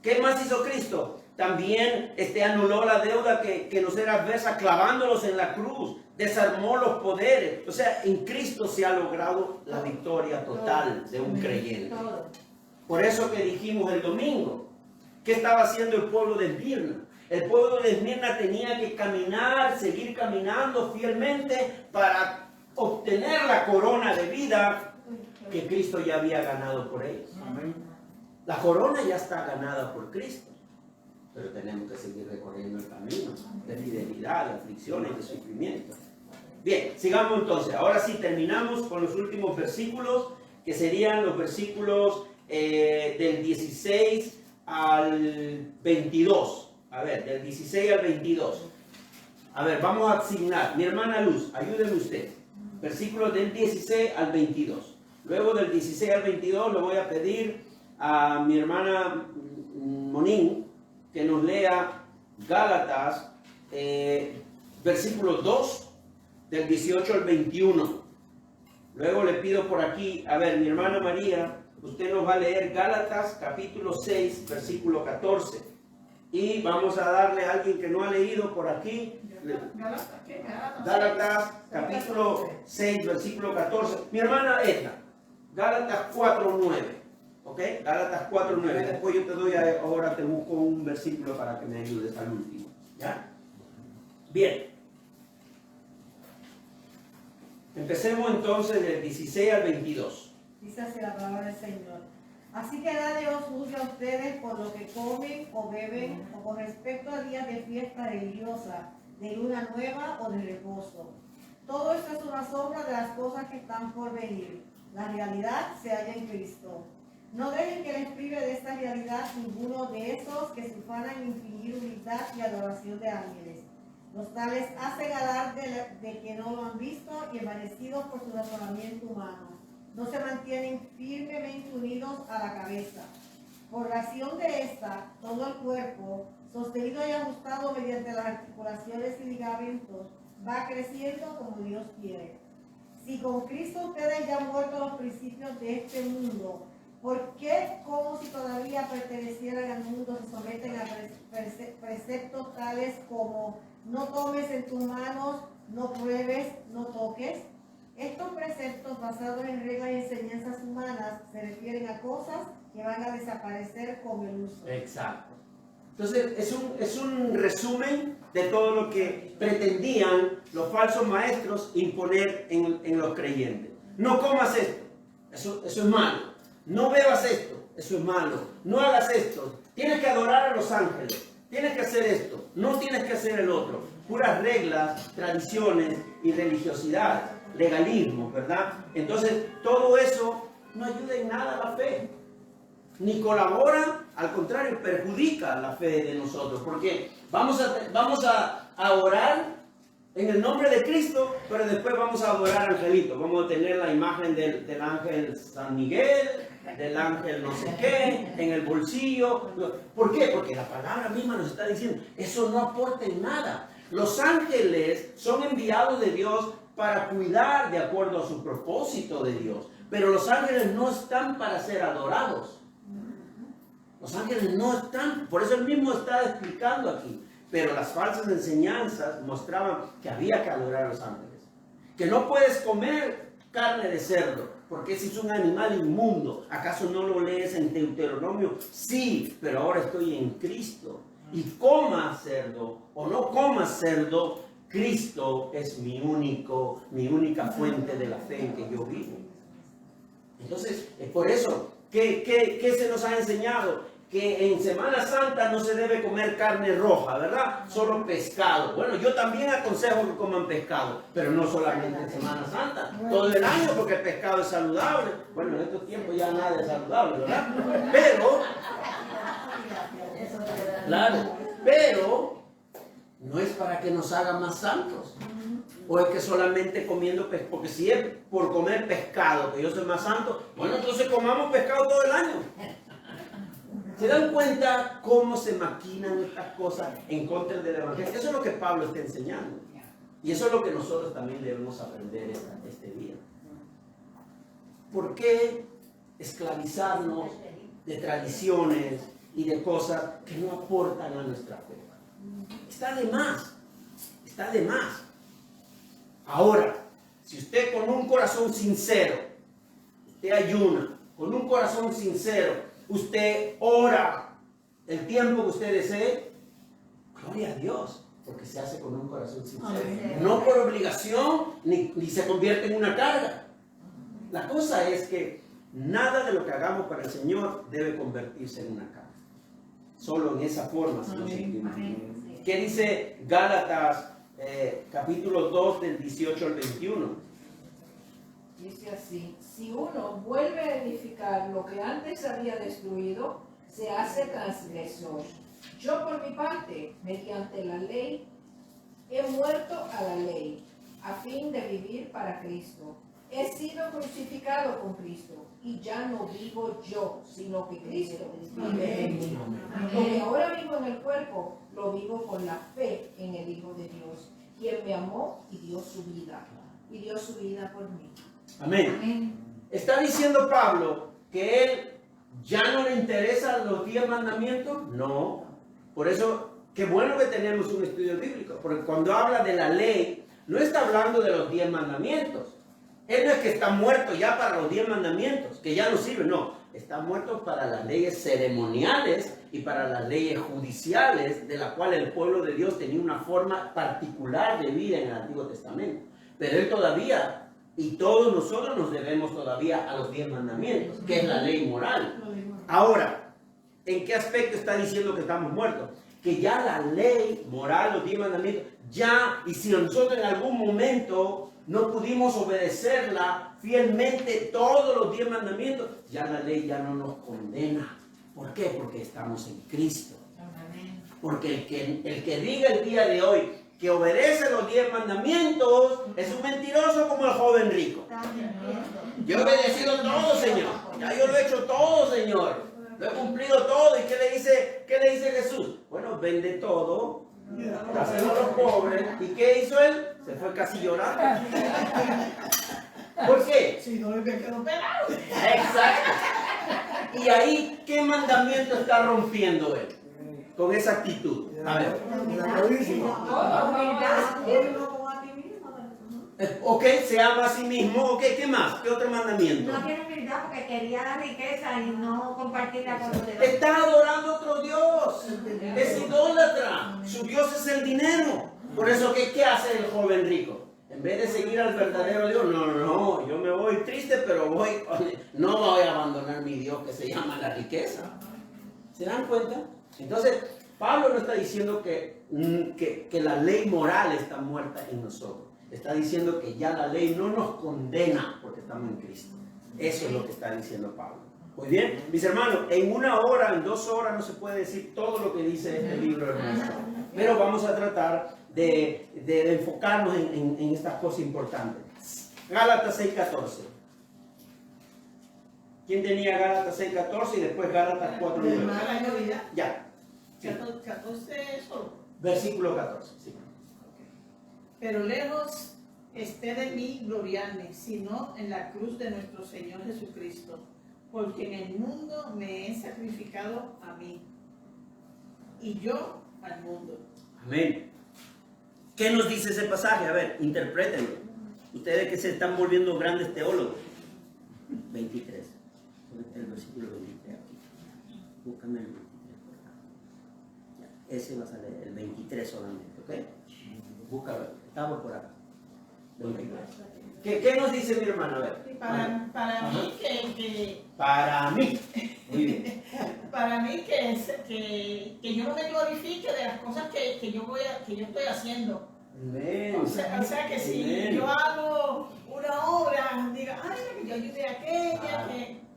¿Qué más hizo Cristo? También anuló la deuda que nos era adversa clavándolos en la cruz. Desarmó los poderes. O sea, en Cristo se ha logrado la victoria total de un creyente. Por eso que dijimos el domingo, ¿qué estaba haciendo el pueblo de Esmirna? El pueblo de Esmirna tenía que caminar, seguir caminando fielmente para obtener la corona de vida que Cristo ya había ganado por ellos. Amén. La corona ya está ganada por Cristo, pero tenemos que seguir recorriendo el camino de fidelidad, de aflicciones, de sufrimiento. Bien, sigamos entonces. Ahora sí terminamos con los últimos versículos, que serían los versículos del 16 al 22. A ver, del 16 al 22. A ver, vamos a asignar. Mi hermana Luz, ayúdeme usted. Versículos del 16 al 22. Luego del 16 al 22 le voy a pedir a mi hermana Monín que nos lea Gálatas, versículo 2, del 18 al 21. Luego le pido por aquí, a ver, mi hermana María, usted nos va a leer Gálatas, capítulo 6, versículo 14. Y vamos a darle a alguien que no ha leído por aquí. Gálatas, capítulo 6, versículo 14. Mi hermana Edna, Gálatas 4, 9. ¿Ok? Gálatas 4, 9. Después yo te doy, ahora te busco un versículo para que me ayudes al último. ¿Ya? Bien. Empecemos entonces del 16 al 22. Dice así la palabra del Señor. Así que nadie os juzgue a ustedes por lo que comen o beben o con respecto a días de fiesta religiosa, de luna nueva o de reposo. Todo esto es una sombra de las cosas que están por venir. La realidad se halla en Cristo. No dejen que les prive de esta realidad ninguno de esos que se ufanan en fingir humildad y adoración de ángeles. Los tales hacen alar de que no lo han visto y envanecidos por su razonamiento humano. No se mantienen firmemente unidos a la cabeza. Por la acción de esta, todo el cuerpo, sostenido y ajustado mediante las articulaciones y ligamentos, va creciendo como Dios quiere. Si con Cristo ustedes ya han muerto a los principios de este mundo, ¿por qué, como si todavía pertenecieran al mundo, se someten a preceptos tales como no tomes en tus manos, no pruebes, no toques? Estos preceptos basados en reglas y enseñanzas humanas se refieren a cosas que van a desaparecer con el uso. Exacto. Entonces, es un resumen de todo lo que pretendían los falsos maestros imponer en los creyentes. No comas esto, eso es malo. No bebas esto, eso es malo. No hagas esto, tienes que adorar a los ángeles, tienes que hacer esto, no tienes que hacer el otro. Puras reglas, tradiciones y religiosidad, legalismo, ¿verdad? Entonces, todo eso no ayuda en nada a la fe. Ni colabora, al contrario, perjudica la fe de nosotros, porque vamos a orar en el nombre de Cristo, pero después vamos a adorar angelitos, vamos a tener la imagen del ángel San Miguel, del ángel no sé qué, en el bolsillo. ¿Por qué? Porque la palabra misma nos está diciendo, eso no aporta en nada. Los ángeles son enviados de Dios para cuidar de acuerdo a su propósito de Dios, pero los ángeles no están para ser adorados. Los ángeles no están, por eso él mismo está explicando aquí. Pero las falsas enseñanzas mostraban que había que adorar a los ángeles. Que no puedes comer carne de cerdo, porque ese es un animal inmundo. ¿Acaso no lo lees en Deuteronomio? Sí, pero ahora estoy en Cristo. Y comas cerdo o no comas cerdo, Cristo es mi única fuente de la fe en que yo vivo. Entonces, es por eso, ¿qué se nos ha enseñado? Que en Semana Santa no se debe comer carne roja, ¿verdad? Solo pescado. Bueno, yo también aconsejo que coman pescado, pero no solamente en Semana Santa, todo el año, porque el pescado es saludable. Bueno, en estos tiempos ya nada es saludable, ¿verdad? Pero no es para que nos haga más santos. O es que solamente comiendo pescado, porque si es por comer pescado que yo soy más santo, bueno, entonces comamos pescado todo el año. ¿Se dan cuenta cómo se maquinan estas cosas en contra del Evangelio? Eso es lo que Pablo está enseñando. Y eso es lo que nosotros también debemos aprender este día. ¿Por qué esclavizarnos de tradiciones y de cosas que no aportan a nuestra fe? Está de más. Está de más. Ahora, si usted con un corazón sincero, usted ayuna, con un corazón sincero, usted ora el tiempo que usted desee, gloria a Dios, porque se hace con un corazón sincero. No por obligación, ni se convierte en una carga. La cosa es que nada de lo que hagamos para el Señor debe convertirse en una carga. Solo en esa forma se nos entiende. ¿Qué dice Gálatas capítulo 2 del 18 al 21? Dice así: si uno vuelve a edificar lo que antes había destruido, se hace transgresor. Yo por mi parte, mediante la ley, he muerto a la ley, a fin de vivir para Cristo. He sido crucificado con Cristo, y ya no vivo yo, sino que Cristo vive en mí. Lo que ahora vivo en el cuerpo, lo vivo con la fe en el Hijo de Dios, quien me amó y dio su vida por mí. Amén. Amén. ¿Está diciendo Pablo que él ya no le interesan los 10 mandamientos? No. Por eso, qué bueno que tenemos un estudio bíblico, porque cuando habla de la ley, no está hablando de los 10 mandamientos. Él no es que está muerto ya para los 10 mandamientos, que ya no sirven, no. Está muerto para las leyes ceremoniales y para las leyes judiciales, de la cual el pueblo de Dios tenía una forma particular de vida en el Antiguo Testamento. Pero él todavía, y todos nosotros nos debemos todavía a los 10 mandamientos, que es la ley moral. Ahora, ¿en qué aspecto está diciendo que estamos muertos? Que ya la ley moral, los 10 mandamientos, ya, y si nosotros en algún momento no pudimos obedecerla fielmente todos los 10 mandamientos, ya la ley ya no nos condena. ¿Por qué? Porque estamos en Cristo. Porque el que diga el día de hoy que obedece los 10 mandamientos es un mentiroso como el joven rico. Yo he obedecido todo, Señor. Ya yo lo he hecho todo, Señor. Lo he cumplido todo. ¿Y qué le dice Jesús? Bueno, vende todo, dáselo a los pobres. ¿Y qué hizo él? Se fue casi llorando. ¿Por qué? Si no, me quedo pelado. Exacto. Y ahí, ¿qué mandamiento está rompiendo él? Con esa actitud. A ver. La codicia. Ok, se ama a sí mismo. Ok, ¿qué más? ¿Qué otro mandamiento? No tiene humildad porque quería la riqueza y no compartirla con los demás. Está adorando a otro Dios. Es idólatra. Su Dios es el dinero. Por eso, ¿qué hace el joven rico? En vez de seguir al verdadero Dios, no, yo me voy triste, pero no voy a abandonar mi Dios que se llama la riqueza. ¿Se dan cuenta? Entonces, Pablo no está diciendo que la ley moral está muerta en nosotros. Está diciendo que ya la ley no nos condena porque estamos en Cristo. Eso es lo que está diciendo Pablo. Muy bien, mis hermanos, en 1 hora, en 2 horas no se puede decir todo lo que dice este libro hermoso. Pero vamos a tratar de enfocarnos en estas cosas importantes. Gálatas 6:14. ¿Quién tenía Gálatas 6:14 y después Gálatas 4:9? Ya. Sí. 14 solo. Versículo 14. Sí. Pero lejos esté de mí gloriarme, sino en la cruz de nuestro Señor Jesucristo, porque en el mundo me he sacrificado a mí, y yo al mundo. Amén. ¿Qué nos dice ese pasaje? A ver, interprétenlo. Ustedes que se están volviendo grandes teólogos. 23. El versículo 23 aquí. Búscame el 23 por acá. Ya, ese va a salir el 23 solamente, ¿ok? Búscalo. Estamos por acá. 23. ¿Qué nos dice mi hermano? A ver. Para mí Para mí. Muy bien. Para mí que yo no me glorifique de las cosas que yo estoy haciendo. Amén. O sea que si Amén. yo hago una obra, diga, ay, que yo ayudé a aquella,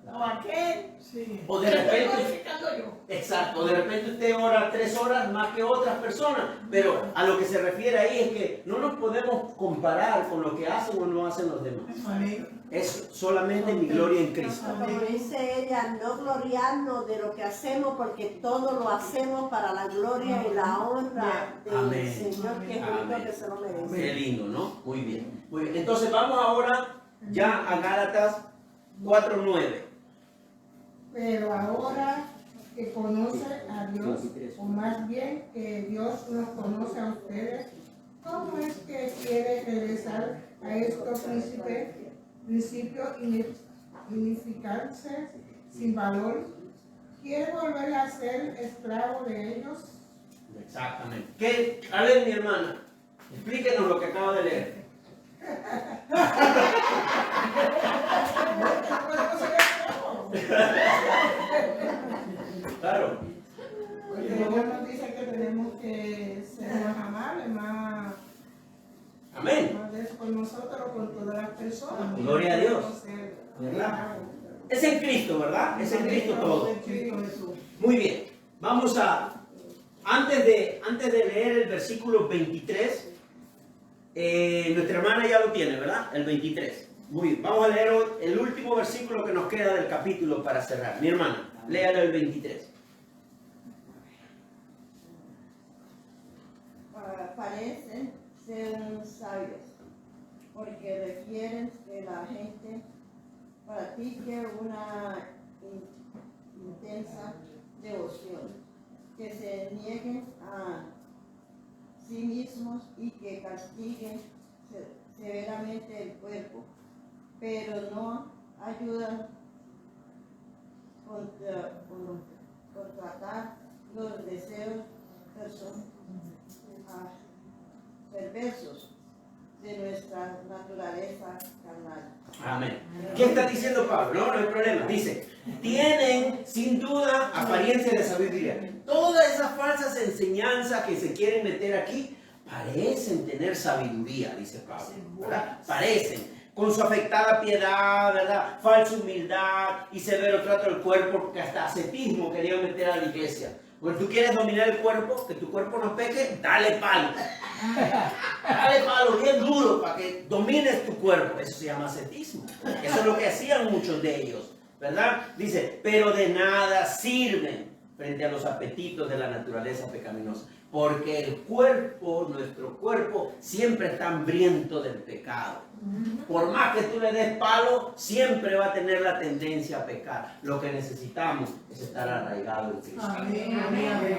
o a aquel. Sí. O de ¿qué estoy repente. glorificando yo? Exacto, de repente usted ora 3 horas más que otras personas, pero a lo que se refiere ahí es que no nos podemos comparar con lo que hacen o no hacen los demás. Amén. Es solamente mi gloria en Cristo. Como dice ella, no gloriarnos de lo que hacemos porque todo lo hacemos para la gloria y la honra del Amén. Señor, que es el único que se lo merece. Qué lindo, ¿no? Muy bien. Muy bien. Entonces vamos ahora ya a Gálatas 4:9. Pero ahora que conoce a Dios, o más bien que Dios nos conoce a ustedes, ¿cómo es que quiere regresar a estos principios insignificantes, sin valor? ¿Quiere volver a ser esclavo de ellos? Exactamente. A ver, mi hermana, explíquenos lo que acaba de leer. Claro. Porque Dios nos dice que tenemos que ser más amables, más Amén. con nosotros, con todas las personas. Gloria a Dios. ¿Verdad? Claro. Es en Cristo, ¿verdad? Es en Cristo todo. Muy bien. Vamos a, antes de leer el versículo 23, nuestra hermana ya lo tiene, ¿verdad? El 23. Muy bien. Vamos a leer hoy el último versículo que nos queda del capítulo para cerrar. Mi hermana, léalo el 23. Parecen ser sabios, porque requieren que la gente practique una intensa devoción, que se nieguen a sí mismos y que castiguen severamente el cuerpo, pero no ayudan contratar los deseos perversos de nuestra naturaleza carnal. Amén. ¿Qué está diciendo Pablo? No hay problema. Dice, tienen sin duda apariencia de sabiduría. Todas esas falsas enseñanzas que se quieren meter aquí, parecen tener sabiduría, dice Pablo, ¿verdad? Parecen, con su afectada piedad, ¿verdad? Falsa humildad y severo trato del cuerpo, porque hasta ascetismo querían meter a la iglesia. Porque tú quieres dominar el cuerpo, que tu cuerpo no peque, dale palo. Dale palo bien duro para que domines tu cuerpo. Eso se llama ascetismo. Eso es lo que hacían muchos de ellos, ¿verdad? Dice, pero de nada sirven frente a los apetitos de la naturaleza pecaminosa. Porque el cuerpo, nuestro cuerpo, siempre está hambriento del pecado. Por más que tú le des palo, siempre va a tener la tendencia a pecar. Lo que necesitamos es estar arraigado en Cristo. Amén, amén, amén.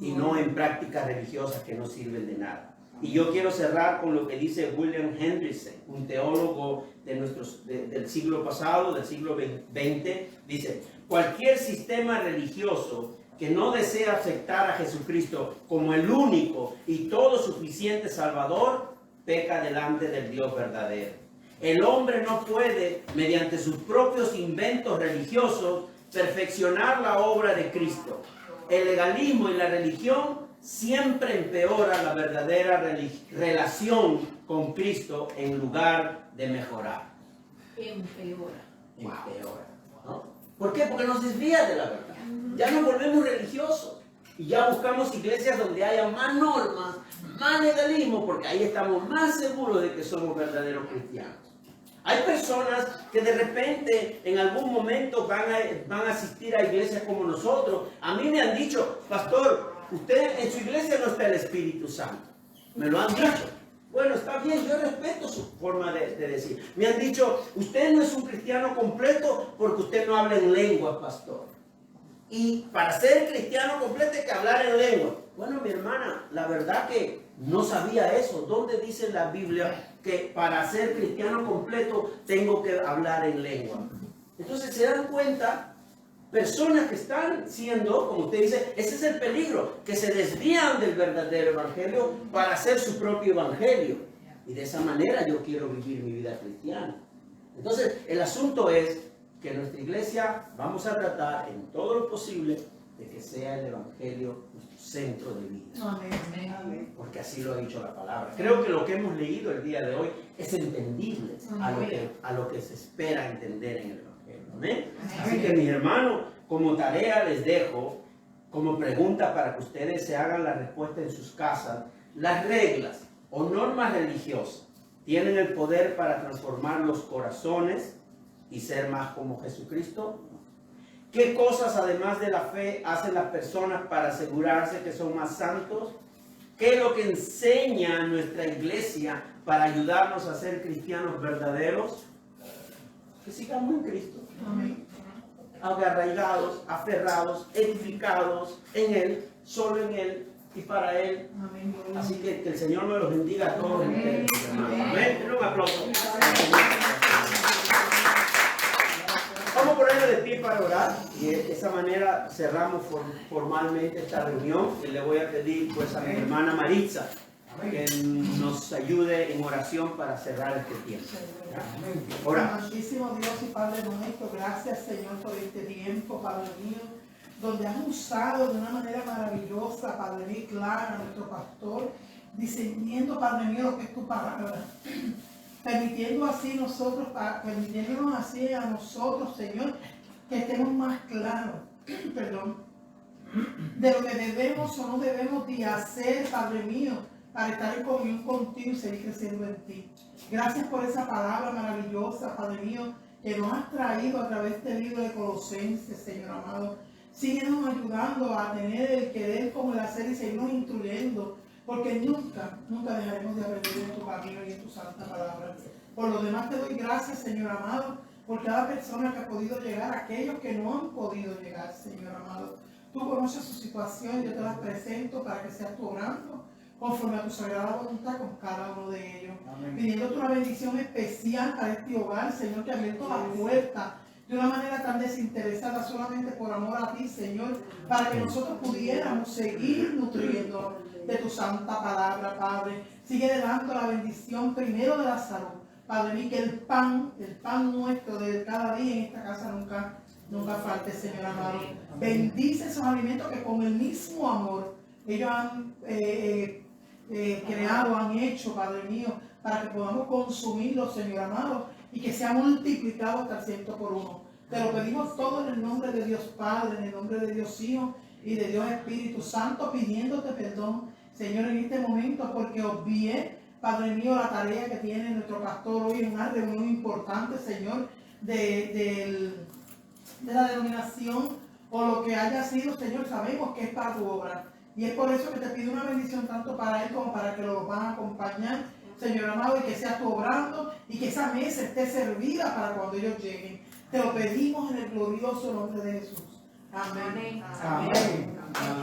Y no en prácticas religiosas que no sirven de nada. Y yo quiero cerrar con lo que dice William Hendrickson, un teólogo del siglo pasado, del siglo XX. Dice, cualquier sistema religioso que no desea aceptar a Jesucristo como el único y todo suficiente Salvador, peca delante del Dios verdadero. El hombre no puede, mediante sus propios inventos religiosos, perfeccionar la obra de Cristo. El legalismo y la religión siempre empeora la verdadera relación con Cristo en lugar de mejorar. Empeora. Empeora, ¿no? ¿Por qué? Porque nos desvía de la verdad. Ya nos volvemos religiosos y ya buscamos iglesias donde haya más normas, más legalismo, porque ahí estamos más seguros de que somos verdaderos cristianos. Hay personas que de repente en algún momento van a asistir a iglesias como nosotros. A mí me han dicho, pastor, usted en su iglesia no está el Espíritu Santo. Me lo han dicho. Bueno, está bien, yo respeto su forma de decir. Me han dicho, usted no es un cristiano completo porque usted no habla en lenguas, pastor. Y para ser cristiano completo hay que hablar en lengua. Bueno, mi hermana, la verdad que no sabía eso. ¿Dónde dice la Biblia que para ser cristiano completo tengo que hablar en lengua? Entonces se dan cuenta, personas que están siendo, como usted dice, ese es el peligro, que se desvían del verdadero evangelio para hacer su propio evangelio. Y de esa manera yo quiero vivir mi vida cristiana. Entonces el asunto es que en nuestra iglesia vamos a tratar en todo lo posible de que sea el evangelio nuestro centro de vida. Amén, amén. Porque así lo ha dicho la palabra. Creo que lo que hemos leído el día de hoy es entendible a lo que se espera entender en el evangelio. ¿Amén? Así que mis hermanos, como tarea les dejo, como pregunta para que ustedes se hagan la respuesta en sus casas, las reglas o normas religiosas tienen el poder para transformar los corazones y ser más como Jesucristo. ¿Qué cosas además de la fe hacen las personas para asegurarse que son más santos? ¿Qué es lo que enseña nuestra iglesia para ayudarnos a ser cristianos verdaderos? Que sigamos en Cristo. Amén. Arraigados, aferrados, edificados en Él, solo en Él y para Él. Amén. Así que el Señor nos los bendiga a todos. Amén. Amén. Un aplauso. Vamos a ponernos de pie para orar y de esa manera cerramos formalmente esta reunión. Y le voy a pedir pues a mi hermana Maritza que nos ayude en oración para cerrar este tiempo. Ora. Santísimo Dios y Padre nuestro, gracias Señor por este tiempo, Padre mío, donde has usado de una manera maravillosa, Padre mío, clara, a nuestro pastor, discerniendo, Padre mío, lo que es tu palabra. Permitiéndonos así a nosotros, Señor, que estemos más claros, de lo que debemos o no debemos de hacer, Padre mío, para estar en comunión contigo y seguir creciendo en ti. Gracias por esa palabra maravillosa, Padre mío, que nos has traído a través del libro de Colosenses, Señor amado. Síguenos ayudando a tener el querer como el hacer y seguirnos instruyendo, porque nunca dejaremos de aprender en tu camino y en tu santa palabra. Por lo demás te doy gracias, Señor amado, por cada persona que ha podido llegar, aquellos que no han podido llegar, Señor amado. Tú conoces su situación, yo te las presento para que seas tú orando conforme a tu sagrada voluntad con cada uno de ellos. Amén. Pidiéndote una bendición especial para este hogar, Señor, que ha abierto la puerta de una manera tan desinteresada, solamente por amor a ti, Señor, para que nosotros pudiéramos seguir nutriendo de tu santa palabra, Padre. Sigue dando la bendición primero de la salud, Padre mío, que el pan nuestro de cada día en esta casa nunca falte, Señor amado. Bendice esos alimentos que con el mismo amor ellos han creado, han hecho, Padre mío, para que podamos consumirlo, Señor amado, y que sea multiplicado hasta el 100 por 1. Te lo pedimos todo en el nombre de Dios Padre, en el nombre de Dios Hijo y de Dios Espíritu Santo, pidiéndote perdón, Señor, en este momento, porque obvié, Padre mío, la tarea que tiene nuestro pastor hoy en una reunión importante, Señor, de la denominación o lo que haya sido, Señor, sabemos que es para tu obra. Y es por eso que te pido una bendición tanto para él como para que lo van a acompañar, Señor amado, y que sea tu obrando y que esa mesa esté servida para cuando ellos lleguen. Te lo pedimos en el glorioso nombre de Jesús. Amén. Amén. Amén. Amén.